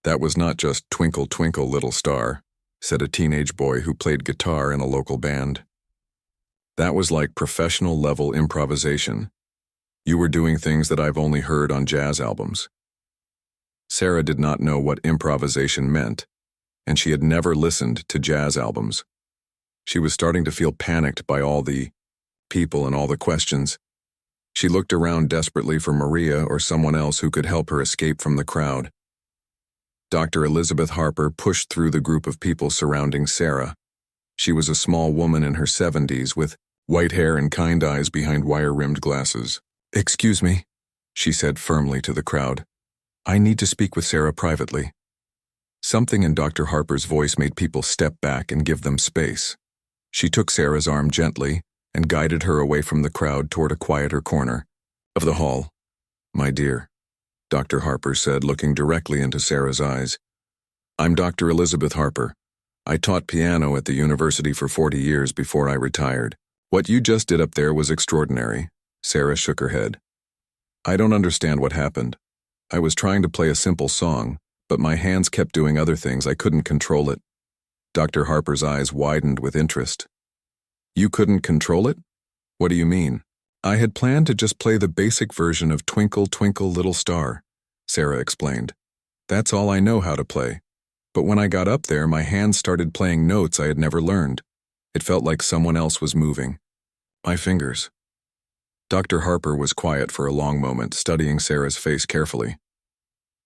That was not just Twinkle, Twinkle, Little Star, said a teenage boy who played guitar in a local band. That was like professional-level improvisation. You were doing things that I've only heard on jazz albums. Sarah did not know what improvisation meant, and she had never listened to jazz albums. She was starting to feel panicked by all the people and all the questions. She looked around desperately for Maria or someone else who could help her escape from the crowd. Dr. Elizabeth Harper pushed through the group of people surrounding Sarah. She was a small woman in her 70s with white hair and kind eyes behind wire-rimmed glasses. "Excuse me," she said firmly to the crowd. "I need to speak with Sarah privately." Something in Dr. Harper's voice made people step back and give them space. She took Sarah's arm gently and guided her away from the crowd toward a quieter corner of the hall. "My dear," Dr. Harper said, looking directly into Sarah's eyes. "I'm Dr. Elizabeth Harper. I taught piano at the university for 40 years before I retired. What you just did up there was extraordinary." Sarah shook her head. "I don't understand what happened. I was trying to play a simple song, but my hands kept doing other things. I couldn't control it." Dr. Harper's eyes widened with interest. "You couldn't control it? What do you mean?" "I had planned to just play the basic version of Twinkle, Twinkle, Little Star," Sarah explained. "That's all I know how to play. But when I got up there, my hands started playing notes I had never learned. It felt like someone else was moving. My fingers." Dr. Harper was quiet for a long moment, studying Sarah's face carefully.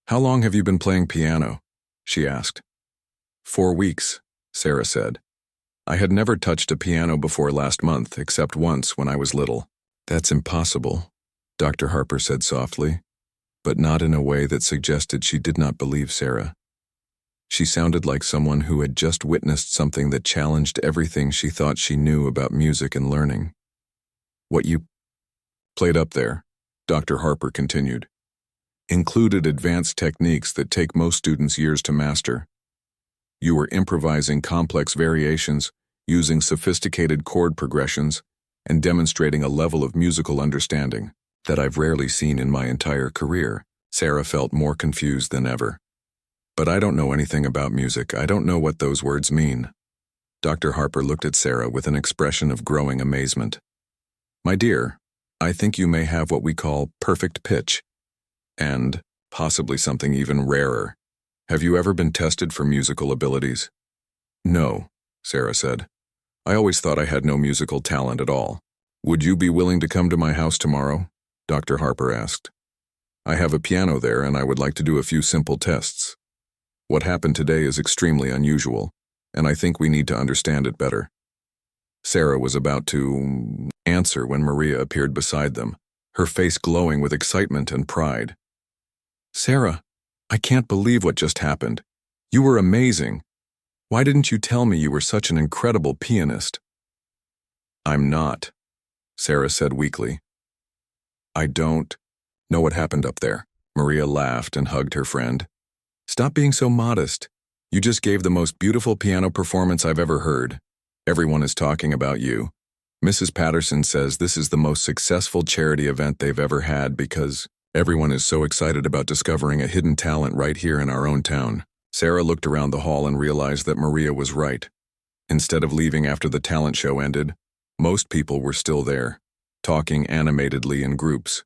"How long have you been playing piano?" she asked. 4 weeks, Sarah said. "I had never touched a piano before last month, except once when I was little." "That's impossible," Dr. Harper said softly, but not in a way that suggested she did not believe Sarah. She sounded like someone who had just witnessed something that challenged everything she thought she knew about music and learning. "What you played up there," Dr. Harper continued, "included advanced techniques that take most students years to master. You were improvising complex variations, using sophisticated chord progressions, and demonstrating a level of musical understanding that I've rarely seen in my entire career." Sarah felt more confused than ever. "But I don't know anything about music. I don't know what those words mean." Dr. Harper looked at Sarah with an expression of growing amazement. "My dear, I think you may have what we call perfect pitch, and possibly something even rarer. Have you ever been tested for musical abilities?" "No," Sarah said. "I always thought I had no musical talent at all." "Would you be willing to come to my house tomorrow?" Dr. Harper asked. "I have a piano there and I would like to do a few simple tests. What happened today is extremely unusual, and I think we need to understand it better." Sarah was about to answer when Maria appeared beside them, her face glowing with excitement and pride. "Sarah, I can't believe what just happened. You were amazing. Why didn't you tell me you were such an incredible pianist?" "I'm not," Sarah said weakly. "I don't know what happened up there." Maria laughed and hugged her friend. "Stop being so modest. You just gave the most beautiful piano performance I've ever heard. Everyone is talking about you. Mrs. Patterson says this is the most successful charity event they've ever had because everyone is so excited about discovering a hidden talent right here in our own town." Sarah looked around the hall and realized that Maria was right. Instead of leaving after the talent show ended, most people were still there, talking animatedly in groups.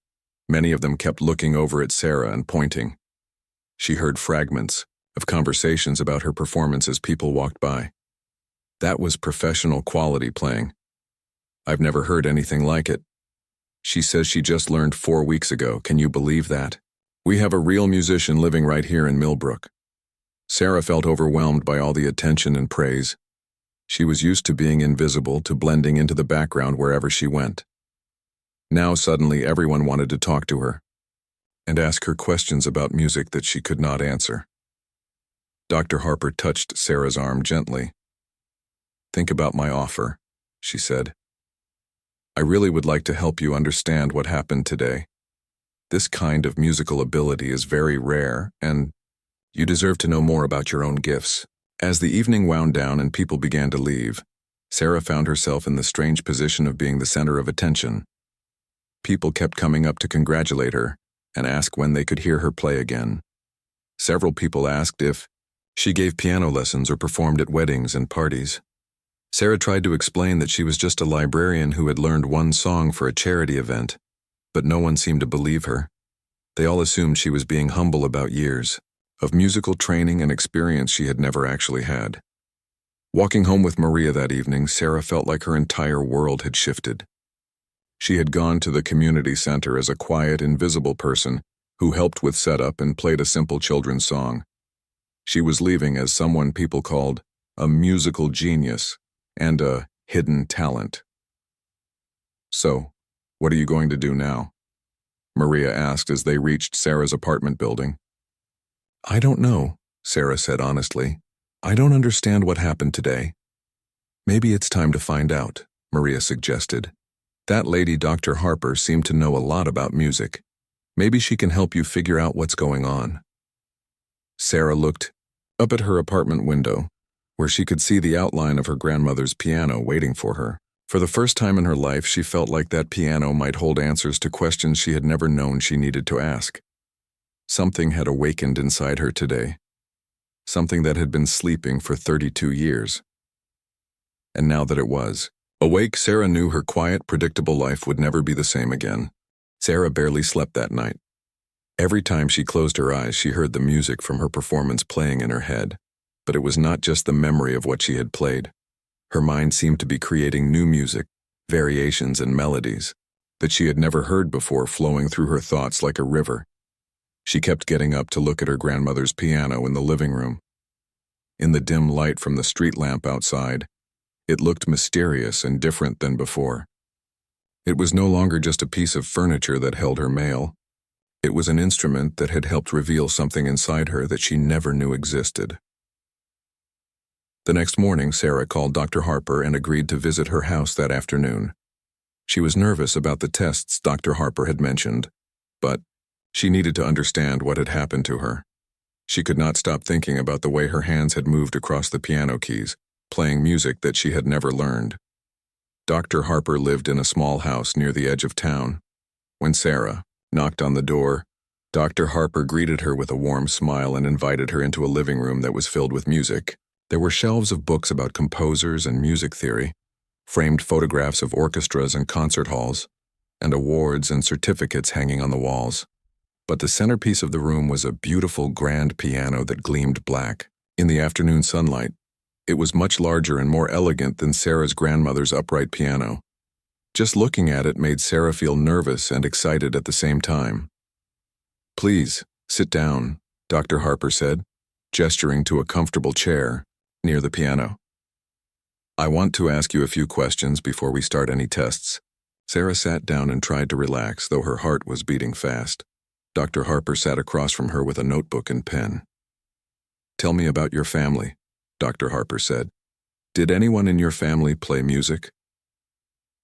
Many of them kept looking over at Sarah and pointing. She heard fragments of conversations about her performance as people walked by. That was professional quality playing. "I've never heard anything like it. She says she just learned 4 weeks ago. Can you believe that? We have a real musician living right here in Millbrook." Sarah felt overwhelmed by all the attention and praise. She was used to being invisible, to blending into the background wherever she went. Now suddenly everyone wanted to talk to her and ask her questions about music that she could not answer. Dr. Harper touched Sarah's arm gently. "Think about my offer," she said. "I really would like to help you understand what happened today. This kind of musical ability is very rare, and you deserve to know more about your own gifts." As the evening wound down and people began to leave, Sarah found herself in the strange position of being the center of attention. People kept coming up to congratulate her and ask when they could hear her play again. Several people asked if she gave piano lessons or performed at weddings and parties. Sarah tried to explain that she was just a librarian who had learned one song for a charity event, but no one seemed to believe her. They all assumed she was being humble about years of musical training and experience she had never actually had. Walking home with Maria that evening, Sarah felt like her entire world had shifted. She had gone to the community center as a quiet, invisible person who helped with setup and played a simple children's song. She was leaving as someone people called a musical genius and a hidden talent. "So, what are you going to do now?" Maria asked as they reached Sarah's apartment building. "I don't know," Sarah said honestly. "I don't understand what happened today." "Maybe it's time to find out," Maria suggested. "That lady, Dr. Harper, seemed to know a lot about music. Maybe she can help you figure out what's going on." Sarah looked up at her apartment window, where she could see the outline of her grandmother's piano waiting for her. For the first time in her life, she felt like that piano might hold answers to questions she had never known she needed to ask. Something had awakened inside her today. Something that had been sleeping for 32 years. And now that it was awake, Sarah knew her quiet, predictable life would never be the same again. Sarah barely slept that night. Every time she closed her eyes, she heard the music from her performance playing in her head. But it was not just the memory of what she had played. Her mind seemed to be creating new music, variations and melodies that she had never heard before, flowing through her thoughts like a river. She kept getting up to look at her grandmother's piano in the living room. In the dim light from the street lamp outside, it looked mysterious and different than before. It was no longer just a piece of furniture that held her mail. It was an instrument that had helped reveal something inside her that she never knew existed. The next morning, Sarah called Dr. Harper and agreed to visit her house that afternoon. She was nervous about the tests Dr. Harper had mentioned, but she needed to understand what had happened to her. She could not stop thinking about the way her hands had moved across the piano keys, playing music that she had never learned. Dr. Harper lived in a small house near the edge of town. When Sarah knocked on the door, Dr. Harper greeted her with a warm smile and invited her into a living room that was filled with music. There were shelves of books about composers and music theory, framed photographs of orchestras and concert halls, and awards and certificates hanging on the walls. But the centerpiece of the room was a beautiful grand piano that gleamed black. In the afternoon sunlight, it was much larger and more elegant than Sarah's grandmother's upright piano. Just looking at it made Sarah feel nervous and excited at the same time. "Please, sit down," Dr. Harper said, gesturing to a comfortable chair near the piano. "I want to ask you a few questions before we start any tests." Sarah sat down and tried to relax, though her heart was beating fast. Dr. Harper sat across from her with a notebook and pen. "Tell me about your family," Dr. Harper said. "Did anyone in your family play music?"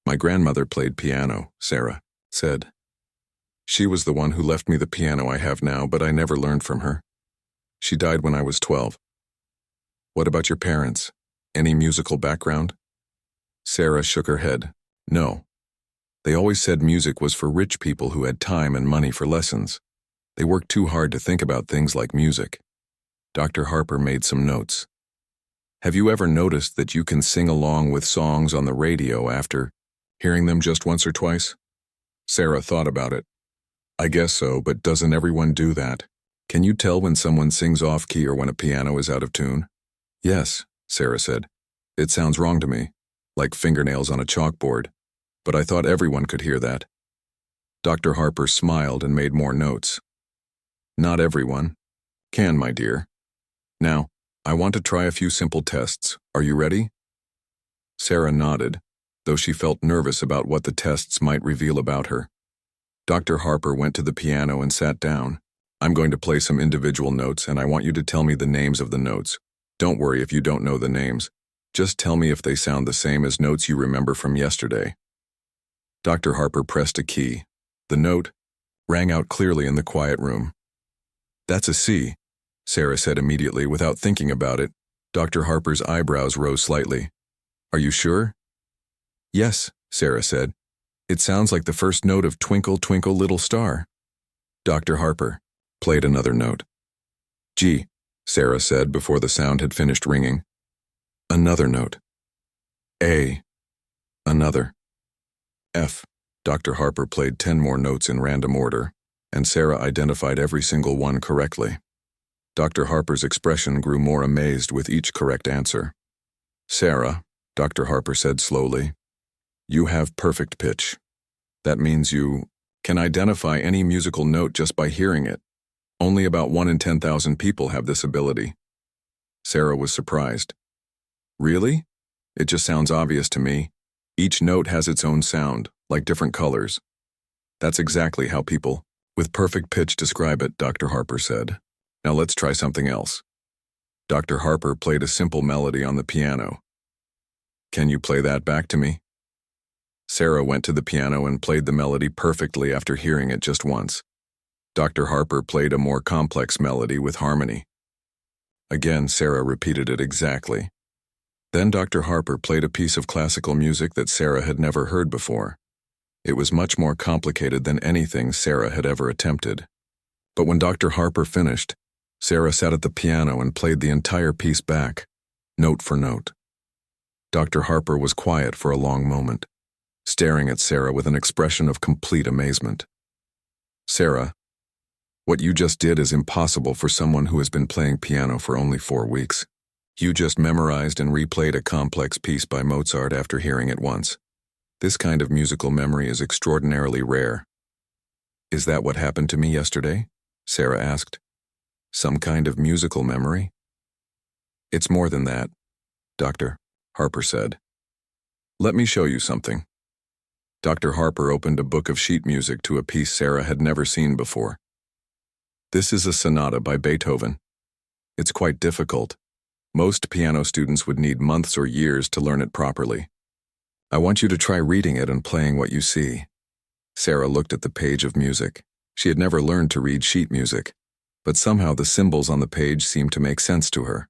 "My grandmother played piano," Sarah said. "She was the one who left me the piano I have now, but I never learned from her. She died when I was 12. "What about your parents? Any musical background?" Sarah shook her head. "No. They always said music was for rich people who had time and money for lessons. They worked too hard to think about things like music." Dr. Harper made some notes. "Have you ever noticed that you can sing along with songs on the radio after hearing them just once or twice?" Sarah thought about it. "I guess so, but doesn't everyone do that? Can you tell when someone sings off-key or when a piano is out of tune?" "Yes," Sarah said. "It sounds wrong to me, like fingernails on a chalkboard, but I thought everyone could hear that." Dr. Harper smiled and made more notes. "Not everyone can, my dear. Now, I want to try a few simple tests. Are you ready?" Sarah nodded, though she felt nervous about what the tests might reveal about her. Dr. Harper went to the piano and sat down. "I'm going to play some individual notes, and I want you to tell me the names of the notes. Don't worry if you don't know the names. Just tell me if they sound the same as notes you remember from yesterday." Dr. Harper pressed a key. The note rang out clearly in the quiet room. "That's a C," Sarah said immediately without thinking about it. Dr. Harper's eyebrows rose slightly. Are you sure? Yes, Sarah said. It sounds like the first note of Twinkle, Twinkle, Little Star. Dr. Harper played another note. G, Sarah said before the sound had finished ringing. Another note. A. Another. F. Dr. Harper played 10 more notes in random order, and Sarah identified every single one correctly. Dr. Harper's expression grew more amazed with each correct answer. Sarah, Dr. Harper said slowly, you have perfect pitch. That means you can identify any musical note just by hearing it. Only about 1 in 10,000 people have this ability. Sarah was surprised. Really? It just sounds obvious to me. Each note has its own sound, like different colors. That's exactly how people with perfect pitch describe it, Dr. Harper said. Now let's try something else. Dr. Harper played a simple melody on the piano. Can you play that back to me? Sarah went to the piano and played the melody perfectly after hearing it just once. Dr. Harper played a more complex melody with harmony. Again, Sarah repeated it exactly. Then Dr. Harper played a piece of classical music that Sarah had never heard before. It was much more complicated than anything Sarah had ever attempted. But when Dr. Harper finished, Sarah sat at the piano and played the entire piece back, note for note. Dr. Harper was quiet for a long moment, staring at Sarah with an expression of complete amazement. Sarah, what you just did is impossible for someone who has been playing piano for only 4 weeks. You just memorized and replayed a complex piece by Mozart after hearing it once. This kind of musical memory is extraordinarily rare. Is that what happened to me yesterday? Sarah asked. Some kind of musical memory? It's more than that, Dr. Harper said. Let me show you something. Dr. Harper opened a book of sheet music to a piece Sarah had never seen before. This is a sonata by Beethoven. It's quite difficult. Most piano students would need months or years to learn it properly. I want you to try reading it and playing what you see. Sarah looked at the page of music. She had never learned to read sheet music, but somehow the symbols on the page seemed to make sense to her.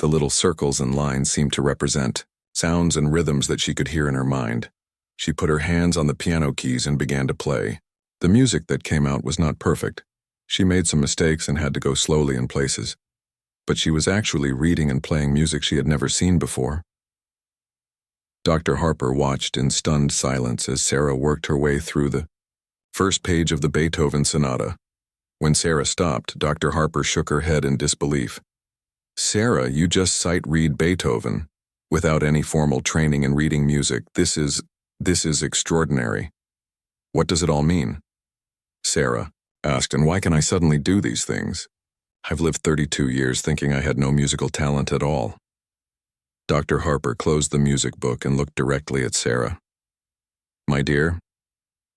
The little circles and lines seemed to represent sounds and rhythms that she could hear in her mind. She put her hands on the piano keys and began to play. The music that came out was not perfect. She made some mistakes and had to go slowly in places. But she was actually reading and playing music she had never seen before. Dr. Harper watched in stunned silence as Sarah worked her way through the first page of the Beethoven sonata. When Sarah stopped, Dr. Harper shook her head in disbelief. Sarah, you just sight-read Beethoven without any formal training in reading music. This is extraordinary. What does it all mean? Sarah asked, and why can I suddenly do these things? I've lived 32 years thinking I had no musical talent at all. Dr. Harper closed the music book and looked directly at Sarah. My dear,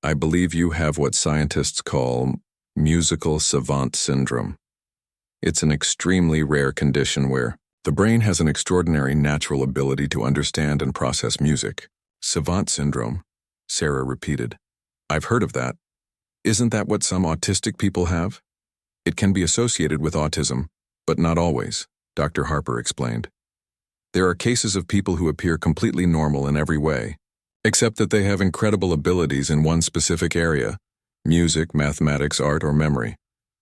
I believe you have what scientists call musical savant syndrome. It's an extremely rare condition where the brain has an extraordinary natural ability to understand and process music. Savant syndrome, Sarah repeated. I've heard of that. Isn't that what some autistic people have? It can be associated with autism, but not always, Dr. Harper explained. There are cases of people who appear completely normal in every way, except that they have incredible abilities in one specific area: music, mathematics, art, or memory.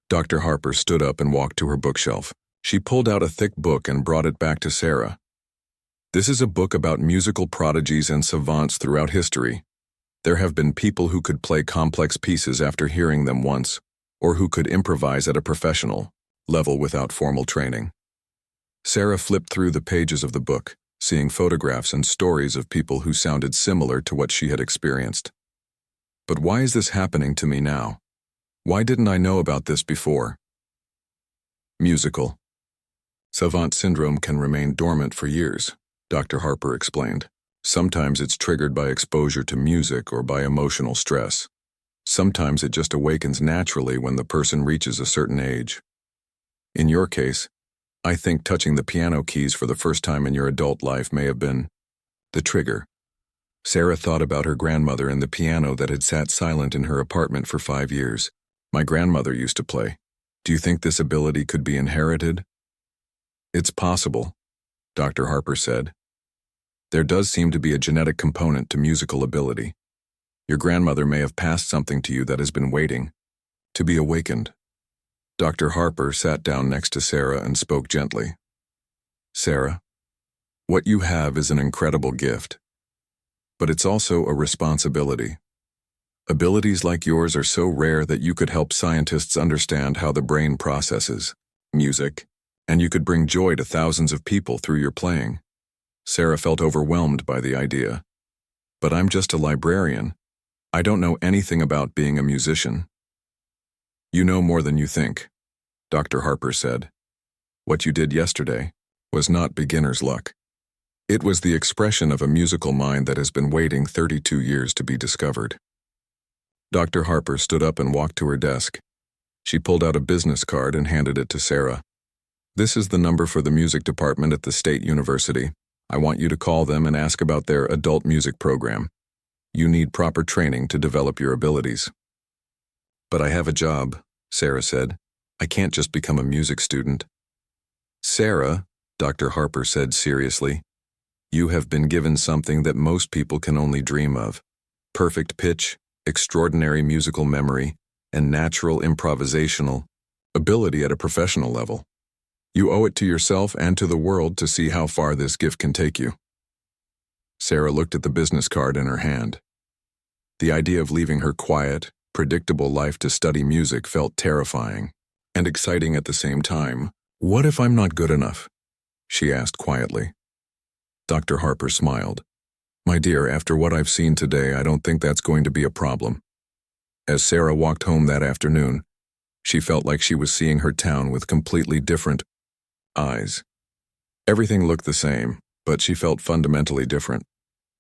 Dr. Harper stood up and walked to her bookshelf. She pulled out a thick book and brought it back to Sarah. This is a book about musical prodigies and savants throughout history. There have been people who could play complex pieces after hearing them once, or who could improvise at a professional level without formal training. Sarah flipped through the pages of the book, seeing photographs and stories of people who sounded similar to what she had experienced. But why is this happening to me now? Why didn't I know about this before? Musical savant syndrome can remain dormant for years, Dr. Harper explained. Sometimes it's triggered by exposure to music or by emotional stress. Sometimes it just awakens naturally when the person reaches a certain age. In your case, I think touching the piano keys for the first time in your adult life may have been the trigger. Sarah thought about her grandmother and the piano that had sat silent in her apartment for 5 years. My grandmother used to play. Do you think this ability could be inherited? It's possible, Dr. Harper said. There does seem to be a genetic component to musical ability. Your grandmother may have passed something to you that has been waiting to be awakened. Dr. Harper sat down next to Sarah and spoke gently. Sarah, what you have is an incredible gift, but it's also a responsibility. Abilities like yours are so rare that you could help scientists understand how the brain processes music, and you could bring joy to thousands of people through your playing. Sarah felt overwhelmed by the idea. But I'm just a librarian. I don't know anything about being a musician. You know more than you think, Dr. Harper said. What you did yesterday was not beginner's luck. It was the expression of a musical mind that has been waiting 32 years to be discovered. Dr. Harper stood up and walked to her desk. She pulled out a business card and handed it to Sarah. This is the number for the music department at the State University. I want you to call them and ask about their adult music program. You need proper training to develop your abilities. But I have a job, Sarah said. I can't just become a music student. Sarah, Dr. Harper said seriously, you have been given something that most people can only dream of. Perfect pitch, extraordinary musical memory, and natural improvisational ability at a professional level. You owe it to yourself and to the world to see how far this gift can take you. Sarah looked at the business card in her hand. The idea of leaving her quiet, predictable life to study music felt terrifying and exciting at the same time. What if I'm not good enough? She asked quietly. Dr. Harper smiled. My dear, after what I've seen today, I don't think that's going to be a problem. As Sarah walked home that afternoon, she felt like she was seeing her town with completely different eyes. Everything looked the same, but she felt fundamentally different.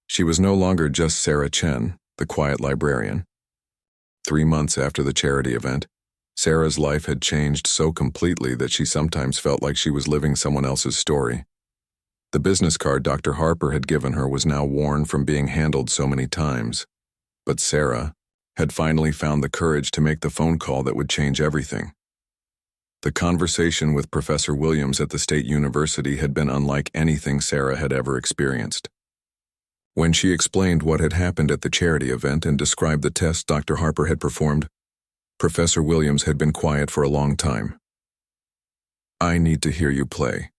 She was no longer just Sarah Chen, the quiet librarian. 3 months after the charity event, Sarah's life had changed so completely that she sometimes felt like she was living someone else's story. The business card Dr. Harper had given her was now worn from being handled so many times. But Sarah had finally found the courage to make the phone call that would change everything. The conversation with Professor Williams at the State University had been unlike anything Sarah had ever experienced. When she explained what had happened at the charity event and described the tests Dr. Harper had performed, Professor Williams had been quiet for a long time. I need to hear you play,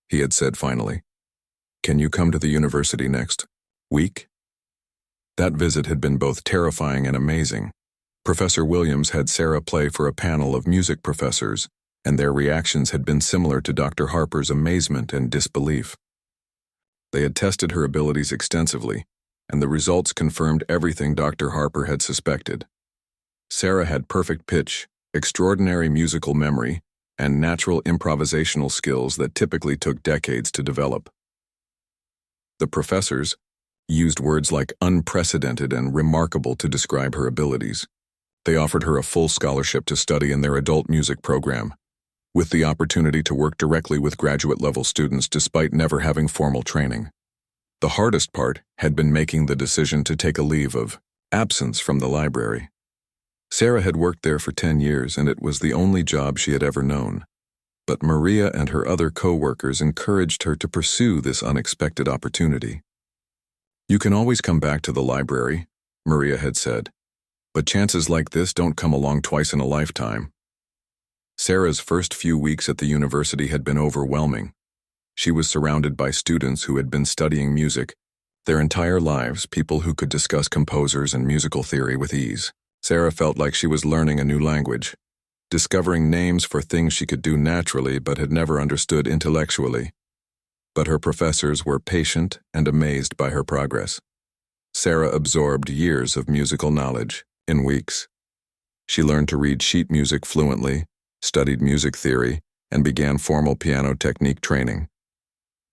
he had said finally. Can you come to the university next week? That visit had been both terrifying and amazing. Professor Williams had Sarah play for a panel of music professors, and their reactions had been similar to Dr. Harper's amazement and disbelief. They had tested her abilities extensively, and the results confirmed everything Dr. Harper had suspected. Sarah had perfect pitch, extraordinary musical memory, and natural improvisational skills that typically took decades to develop. The professors used words like unprecedented and remarkable to describe her abilities. They offered her a full scholarship to study in their adult music program, with the opportunity to work directly with graduate-level students despite never having formal training. The hardest part had been making the decision to take a leave of absence from the library. Sarah had worked there for 10 years, and it was the only job she had ever known. But Maria and her other co-workers encouraged her to pursue this unexpected opportunity. You can always come back to the library, Maria had said, but chances like this don't come along twice in a lifetime. Sarah's first few weeks at the university had been overwhelming. She was surrounded by students who had been studying music their entire lives, people who could discuss composers and musical theory with ease. Sarah felt like she was learning a new language, discovering names for things she could do naturally but had never understood intellectually. But her professors were patient and amazed by her progress. Sarah absorbed years of musical knowledge in weeks. She learned to read sheet music fluently, studied music theory, and began formal piano technique training.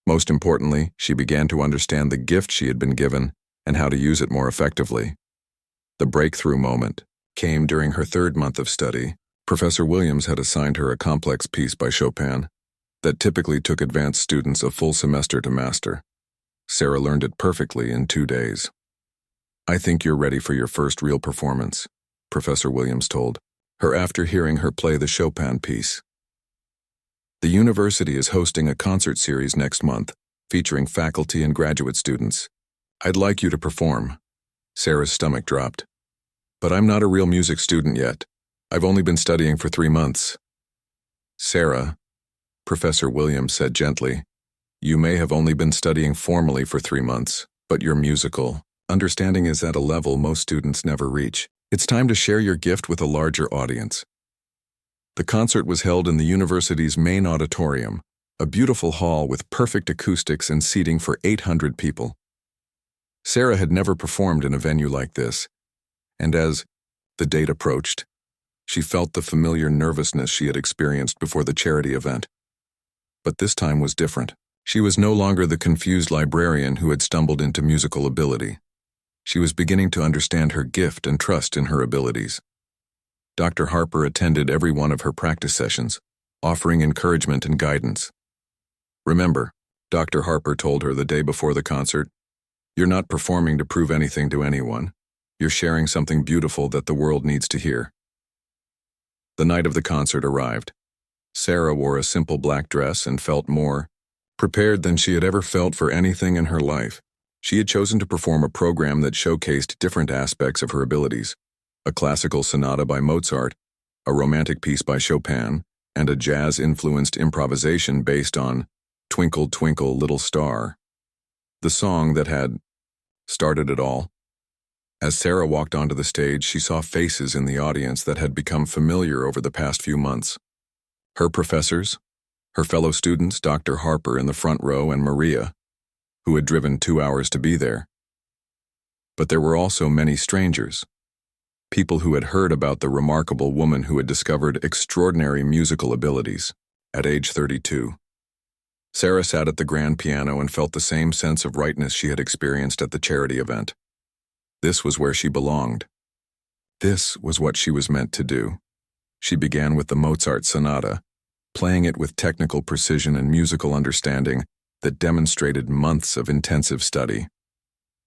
Most importantly, she began to understand the gift she had been given and how to use it more effectively. The breakthrough moment came during her 3rd month of study. Professor Williams had assigned her a complex piece by Chopin that typically took advanced students a full semester to master. Sarah learned it perfectly in 2 days. I think you're ready for your first real performance, Professor Williams told her after hearing her play the Chopin piece. The university is hosting a concert series next month, featuring faculty and graduate students. "I'd like you to perform." Sarah's stomach dropped. "But I'm not a real music student yet. I've only been studying for 3 months." "Sarah," Professor Williams said gently, "you may have only been studying formally for 3 months, but your musical understanding is at a level most students never reach. It's time to share your gift with a larger audience." The concert was held in the university's main auditorium, a beautiful hall with perfect acoustics and seating for 800 people. Sarah had never performed in a venue like this, and as the date approached, she felt the familiar nervousness she had experienced before the charity event. But this time was different. She was no longer the confused librarian who had stumbled into musical ability. She was beginning to understand her gift and trust in her abilities. Dr. Harper attended every one of her practice sessions, offering encouragement and guidance. "Remember," Dr. Harper told her the day before the concert, "you're not performing to prove anything to anyone. You're sharing something beautiful that the world needs to hear." The night of the concert arrived. Sarah wore a simple black dress and felt more prepared than she had ever felt for anything in her life. She had chosen to perform a program that showcased different aspects of her abilities: a classical sonata by Mozart, a romantic piece by Chopin, and a jazz-influenced improvisation based on "Twinkle, Twinkle, Little Star," the song that had started it all. As Sarah walked onto the stage, she saw faces in the audience that had become familiar over the past few months. Her professors, her fellow students, Dr. Harper in the front row and Maria, who had driven 2 hours to be there. But there were also many strangers, people who had heard about the remarkable woman who had discovered extraordinary musical abilities at age 32. Sarah sat at the grand piano and felt the same sense of rightness she had experienced at the charity event. This was where she belonged. This was what she was meant to do. She began with the Mozart sonata, playing it with technical precision and musical understanding that demonstrated months of intensive study.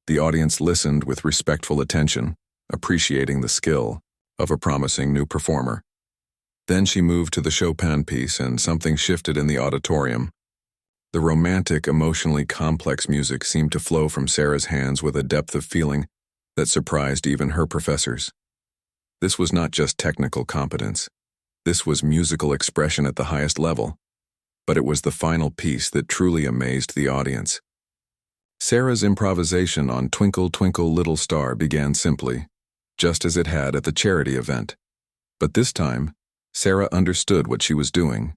The audience listened with respectful attention, appreciating the skill of a promising new performer. Then she moved to the Chopin piece, and something shifted in the auditorium. The romantic, emotionally complex music seemed to flow from Sarah's hands with a depth of feeling that surprised even her professors. This was not just technical competence. This was musical expression at the highest level. But it was the final piece that truly amazed the audience. Sarah's improvisation on "Twinkle, Twinkle, Little Star" began simply, just as it had at the charity event. But this time, Sarah understood what she was doing.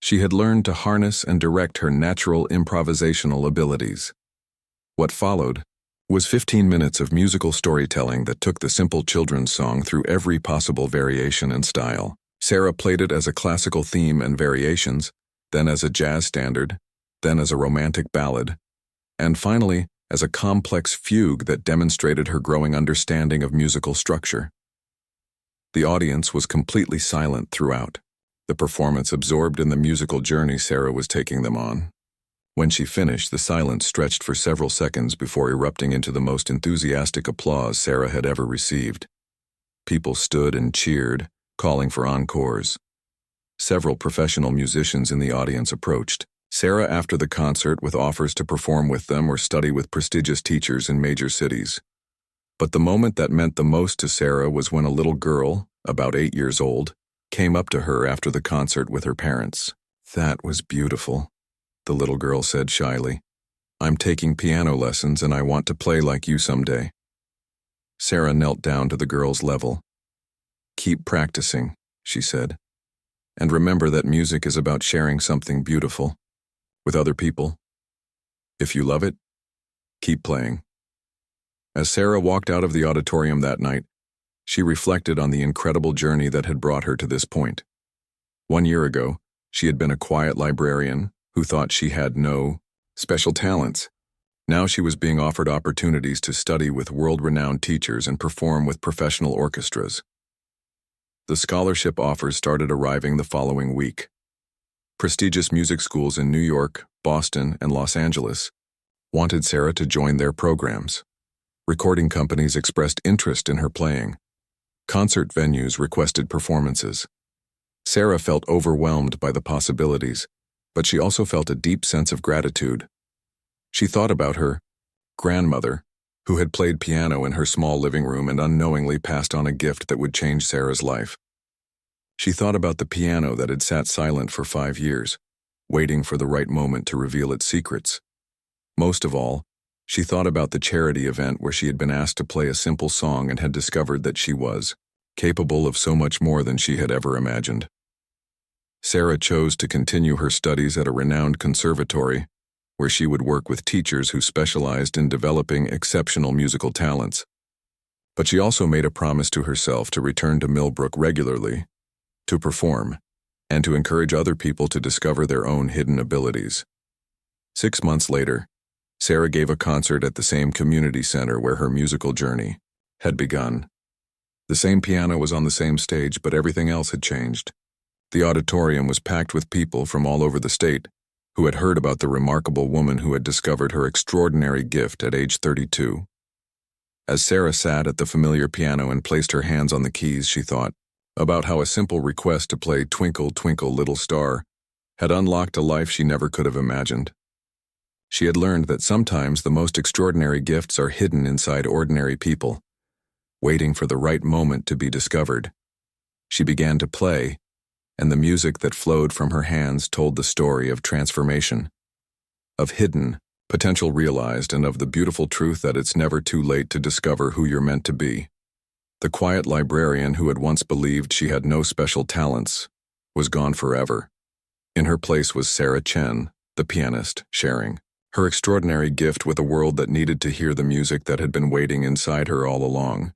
She had learned to harness and direct her natural improvisational abilities. What followed was 15 minutes of musical storytelling that took the simple children's song through every possible variation and style. Sarah played it as a classical theme and variations, then as a jazz standard, then as a romantic ballad, and finally as a complex fugue that demonstrated her growing understanding of musical structure. The audience was completely silent throughout, the performance absorbed in the musical journey Sarah was taking them on. When she finished, the silence stretched for several seconds before erupting into the most enthusiastic applause Sarah had ever received. People stood and cheered, calling for encores. Several professional musicians in the audience approached Sarah after the concert with offers to perform with them or study with prestigious teachers in major cities. But the moment that meant the most to Sarah was when a little girl, about 8 years old, came up to her after the concert with her parents. "That was beautiful," the little girl said shyly. "I'm taking piano lessons and I want to play like you someday." Sarah knelt down to the girl's level. "Keep practicing," she said. "And remember that music is about sharing something beautiful with other people. If you love it, keep playing." As Sarah walked out of the auditorium that night, she reflected on the incredible journey that had brought her to this point. 1 year ago, she had been a quiet librarian who thought she had no special talents. Now she was being offered opportunities to study with world-renowned teachers and perform with professional orchestras. The scholarship offers started arriving the following week. Prestigious music schools in New York, Boston, and Los Angeles wanted Sarah to join their programs. Recording companies expressed interest in her playing. Concert venues requested performances. Sarah felt overwhelmed by the possibilities, but she also felt a deep sense of gratitude. She thought about her grandmother, who had played piano in her small living room and unknowingly passed on a gift that would change Sarah's life. She thought about the piano that had sat silent for 5 years, waiting for the right moment to reveal its secrets. Most of all, she thought about the charity event where she had been asked to play a simple song and had discovered that she was capable of so much more than she had ever imagined. Sarah chose to continue her studies at a renowned conservatory, where she would work with teachers who specialized in developing exceptional musical talents. But she also made a promise to herself to return to Millbrook regularly, to perform, and to encourage other people to discover their own hidden abilities. 6 months later, Sarah gave a concert at the same community center where her musical journey had begun. The same piano was on the same stage, but everything else had changed. The auditorium was packed with people from all over the state who had heard about the remarkable woman who had discovered her extraordinary gift at age 32. As Sarah sat at the familiar piano and placed her hands on the keys, she thought about how a simple request to play Twinkle, Twinkle, Little Star had unlocked a life she never could have imagined. She had learned that sometimes the most extraordinary gifts are hidden inside ordinary people, waiting for the right moment to be discovered. She began to play, and the music that flowed from her hands told the story of transformation, of hidden potential realized, and of the beautiful truth that it's never too late to discover who you're meant to be. The quiet librarian who had once believed she had no special talents was gone forever. In her place was Sarah Chen, the pianist, sharing her extraordinary gift with a world that needed to hear the music that had been waiting inside her all along.